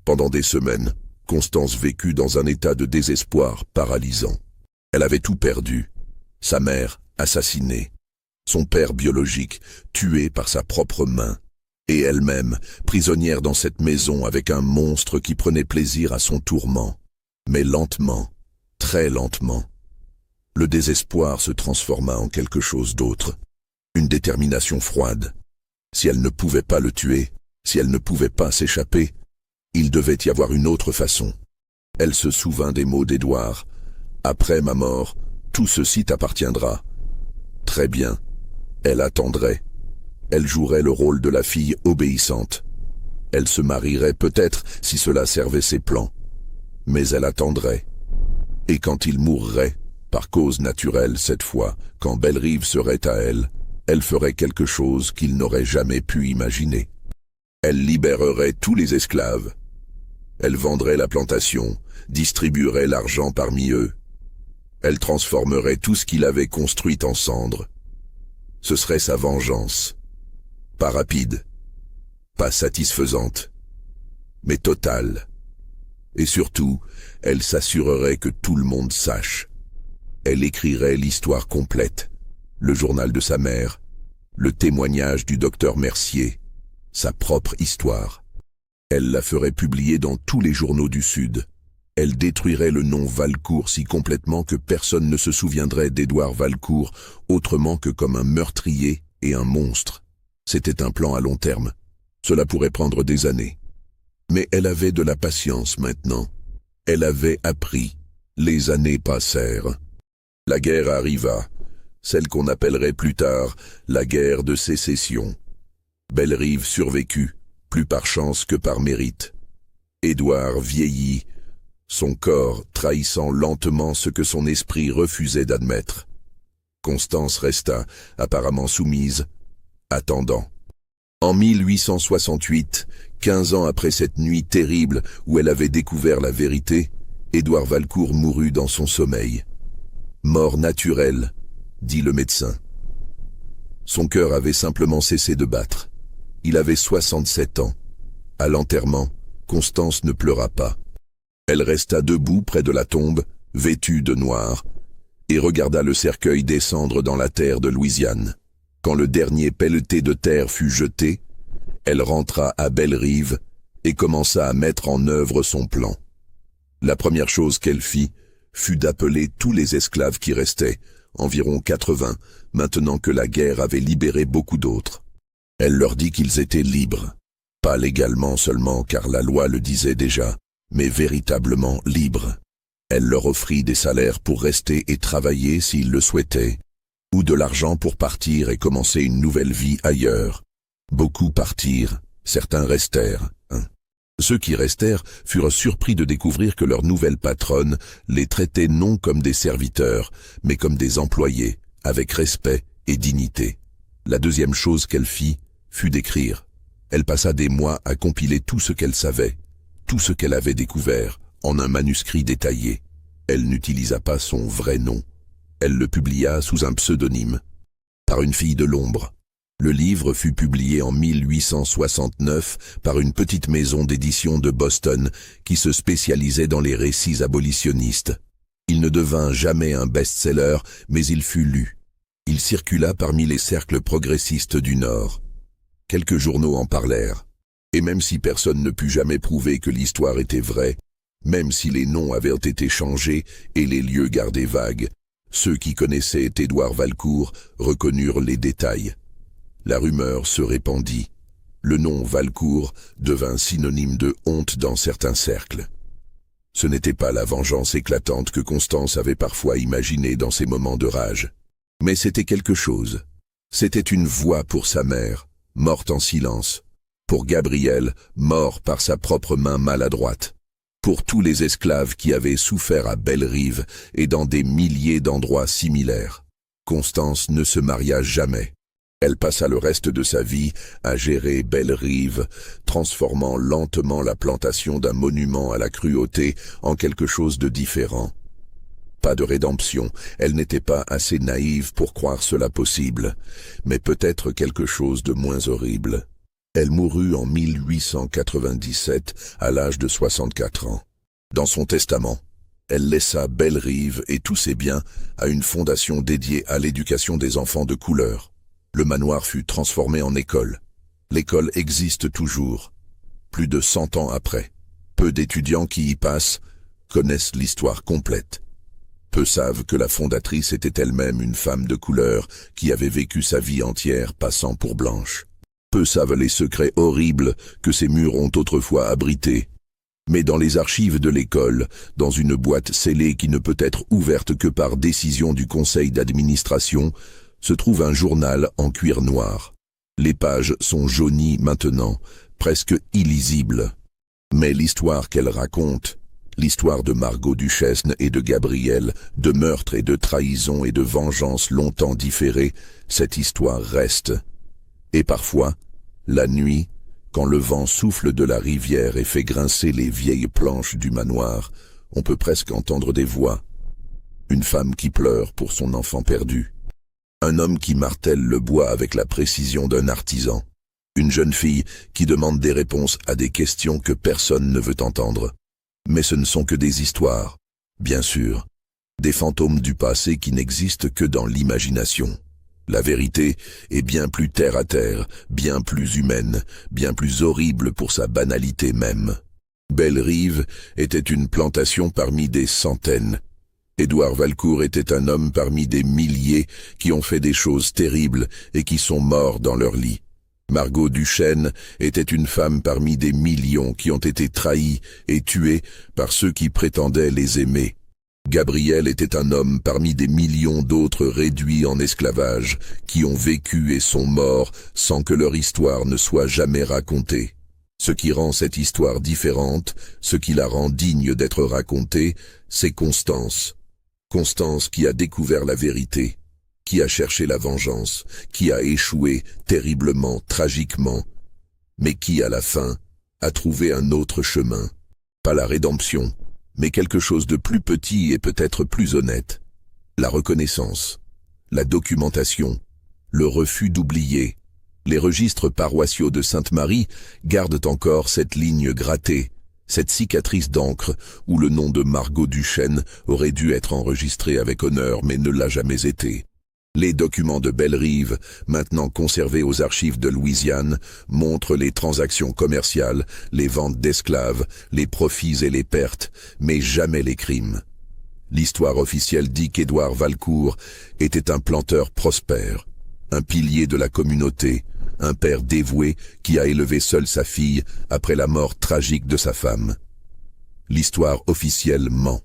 Pendant des semaines, Constance vécut dans un état de désespoir paralysant. Elle avait tout perdu. Sa mère, assassinée. Son père biologique, tué par sa propre main. Et elle-même, prisonnière dans cette maison avec un monstre qui prenait plaisir à son tourment. Mais lentement, très lentement, le désespoir se transforma en quelque chose d'autre. Une détermination froide. Si elle ne pouvait pas le tuer, si elle ne pouvait pas s'échapper, il devait y avoir une autre façon. Elle se souvint des mots d'Édouard. « Après ma mort, tout ceci t'appartiendra. » Très bien. Elle attendrait. Elle jouerait le rôle de la fille obéissante. Elle se marierait peut-être si cela servait ses plans. Mais elle attendrait. Et quand il mourrait, par cause naturelle cette fois, quand Bellerive serait à elle ferait quelque chose qu'il n'aurait jamais pu imaginer. Elle libérerait tous les esclaves. Elle vendrait la plantation, distribuerait l'argent parmi eux. Elle transformerait tout ce qu'il avait construit en cendres. Ce serait sa vengeance. Pas rapide, pas satisfaisante, mais totale. Et surtout, elle s'assurerait que tout le monde sache. Elle écrirait l'histoire complète, le journal de sa mère, le témoignage du docteur Mercier, sa propre histoire. Elle la ferait publier dans tous les journaux du Sud. Elle détruirait le nom Valcourt si complètement que personne ne se souviendrait d'Édouard Valcourt autrement que comme un meurtrier et un monstre. C'était un plan à long terme. Cela pourrait prendre des années. Mais elle avait de la patience maintenant. Elle avait appris. Les années passèrent. La guerre arriva, celle qu'on appellerait plus tard la guerre de sécession. Bellerive survécut, plus par chance que par mérite. Édouard vieillit, son corps trahissant lentement ce que son esprit refusait d'admettre. Constance resta, apparemment soumise, attendant. En 1868, 15 ans après cette nuit terrible où elle avait découvert la vérité, Édouard Valcourt mourut dans son sommeil. Mort naturelle, dit le médecin. Son cœur avait simplement cessé de battre. Il avait 67 ans. À l'enterrement, Constance ne pleura pas. Elle resta debout près de la tombe, vêtue de noir, et regarda le cercueil descendre dans la terre de Louisiane. Quand le dernier pelleté de terre fut jeté, elle rentra à Bellerive et commença à mettre en œuvre son plan. La première chose qu'elle fit fut d'appeler tous les esclaves qui restaient, environ 80, maintenant que la guerre avait libéré beaucoup d'autres. Elle leur dit qu'ils étaient libres, pas légalement seulement car la loi le disait déjà, mais véritablement libres. Elle leur offrit des salaires pour rester et travailler s'ils le souhaitaient, ou de l'argent pour partir et commencer une nouvelle vie ailleurs. Beaucoup partirent, certains restèrent. Ceux qui restèrent furent surpris de découvrir que leur nouvelle patronne les traitait non comme des serviteurs, mais comme des employés, avec respect et dignité. La deuxième chose qu'elle fit fut d'écrire. Elle passa des mois à compiler tout ce qu'elle savait, tout ce qu'elle avait découvert, en un manuscrit détaillé. Elle n'utilisa pas son vrai nom. Elle le publia sous un pseudonyme, par une fille de l'ombre. Le livre fut publié en 1869 par une petite maison d'édition de Boston qui se spécialisait dans les récits abolitionnistes. Il ne devint jamais un best-seller, mais il fut lu. Il circula parmi les cercles progressistes du Nord. Quelques journaux en parlèrent. Et même si personne ne put jamais prouver que l'histoire était vraie, Même si les noms avaient été changés et les lieux gardés vagues, ceux qui connaissaient Édouard Valcourt reconnurent les détails. La rumeur se répandit. Le nom Valcourt devint synonyme de honte dans certains cercles. Ce n'était pas la vengeance éclatante que Constance avait parfois imaginée dans ses moments de rage. Mais c'était quelque chose. C'était une voix pour sa mère, morte en silence. Pour Gabriel, mort par sa propre main maladroite. Pour tous les esclaves qui avaient souffert à Bellerive et dans des milliers d'endroits similaires. Constance ne se maria jamais. Elle passa le reste de sa vie à gérer Bellerive, transformant lentement la plantation d'un monument à la cruauté en quelque chose de différent. Pas de rédemption, elle n'était pas assez naïve pour croire cela possible, mais peut-être quelque chose de moins horrible. Elle mourut en 1897 à l'âge de 64 ans. Dans son testament, elle laissa Bellerive et tous ses biens à une fondation dédiée à l'éducation des enfants de couleur. Le manoir fut transformé en école. L'école existe toujours, plus de 100 ans après. Peu d'étudiants qui y passent connaissent l'histoire complète. Peu savent que la fondatrice était elle-même une femme de couleur qui avait vécu sa vie entière passant pour blanche. Peu savent les secrets horribles que ces murs ont autrefois abrités. Mais dans les archives de l'école, dans une boîte scellée qui ne peut être ouverte que par décision du conseil d'administration, se trouve un journal en cuir noir. Les pages sont jaunies maintenant, presque illisibles. Mais l'histoire qu'elle raconte, l'histoire de Margot Duchesne et de Gabriel, de meurtre et de trahison et de vengeance longtemps différée, cette histoire reste. Et parfois, la nuit, quand le vent souffle de la rivière et fait grincer les vieilles planches du manoir, on peut presque entendre des voix. Une femme qui pleure pour son enfant perdu. Un homme qui martèle le bois avec la précision d'un artisan. Une jeune fille qui demande des réponses à des questions que personne ne veut entendre. Mais ce ne sont que des histoires, bien sûr. Des fantômes du passé qui n'existent que dans l'imagination. La vérité est bien plus terre à terre, bien plus humaine, bien plus horrible pour sa banalité même. Bellerive était une plantation parmi des centaines. Édouard Valcourt était un homme parmi des milliers qui ont fait des choses terribles et qui sont morts dans leur lit. Margot Duchesne était une femme parmi des millions qui ont été trahis et tués par ceux qui prétendaient les aimer. Gabriel était un homme parmi des millions d'autres réduits en esclavage, qui ont vécu et sont morts sans que leur histoire ne soit jamais racontée. Ce qui rend cette histoire différente, ce qui la rend digne d'être racontée, c'est Constance. Constance qui a découvert la vérité, qui a cherché la vengeance, qui a échoué terriblement, tragiquement, mais qui, à la fin, a trouvé un autre chemin. Pas la rédemption, mais quelque chose de plus petit et peut-être plus honnête. La reconnaissance, la documentation, le refus d'oublier. Les registres paroissiaux de Sainte-Marie gardent encore cette ligne grattée, cette cicatrice d'encre où le nom de Margot Duchesne aurait dû être enregistré avec honneur mais ne l'a jamais été. Les documents de Bellerive, maintenant conservés aux archives de Louisiane, montrent les transactions commerciales, les ventes d'esclaves, les profits et les pertes, mais jamais les crimes. L'histoire officielle dit qu'Édouard Valcourt était un planteur prospère, un pilier de la communauté, un père dévoué qui a élevé seul sa fille après la mort tragique de sa femme. L'histoire officielle ment.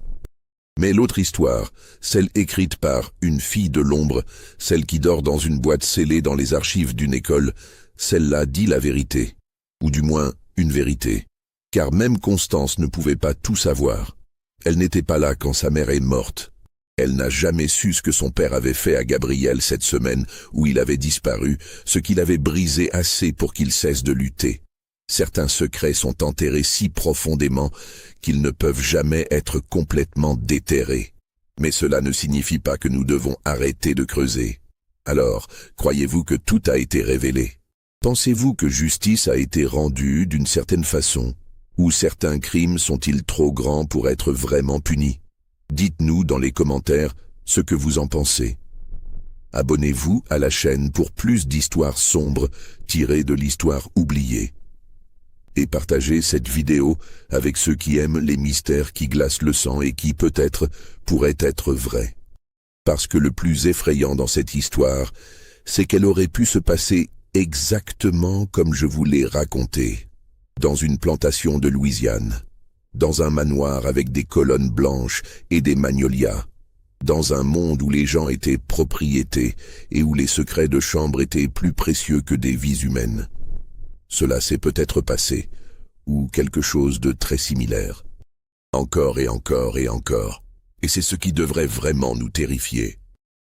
Mais l'autre histoire, celle écrite par une fille de l'ombre, celle qui dort dans une boîte scellée dans les archives d'une école, celle-là dit la vérité, ou du moins une vérité. Car même Constance ne pouvait pas tout savoir. Elle n'était pas là quand sa mère est morte. Elle n'a jamais su ce que son père avait fait à Gabriel cette semaine où il avait disparu, ce qu'il avait brisé assez pour qu'il cesse de lutter. Certains secrets sont enterrés si profondément qu'ils ne peuvent jamais être complètement déterrés. Mais cela ne signifie pas que nous devons arrêter de creuser. Alors, croyez-vous que tout a été révélé? Pensez-vous que justice a été rendue d'une certaine façon? Ou certains crimes sont-ils trop grands pour être vraiment punis? Dites-nous dans les commentaires ce que vous en pensez. Abonnez-vous à la chaîne pour plus d'histoires sombres tirées de l'histoire oubliée. et partagez cette vidéo avec ceux qui aiment les mystères qui glacent le sang et qui, peut-être, pourraient être vrais. Parce que le plus effrayant dans cette histoire, c'est qu'elle aurait pu se passer exactement comme je vous l'ai raconté, dans une plantation de Louisiane, dans un manoir avec des colonnes blanches et des magnolias, dans un monde où les gens étaient propriétés et où les secrets de chambre étaient plus précieux que des vies humaines. Cela s'est peut-être passé, ou quelque chose de très similaire. Encore et encore et encore. Et c'est ce qui devrait vraiment nous terrifier.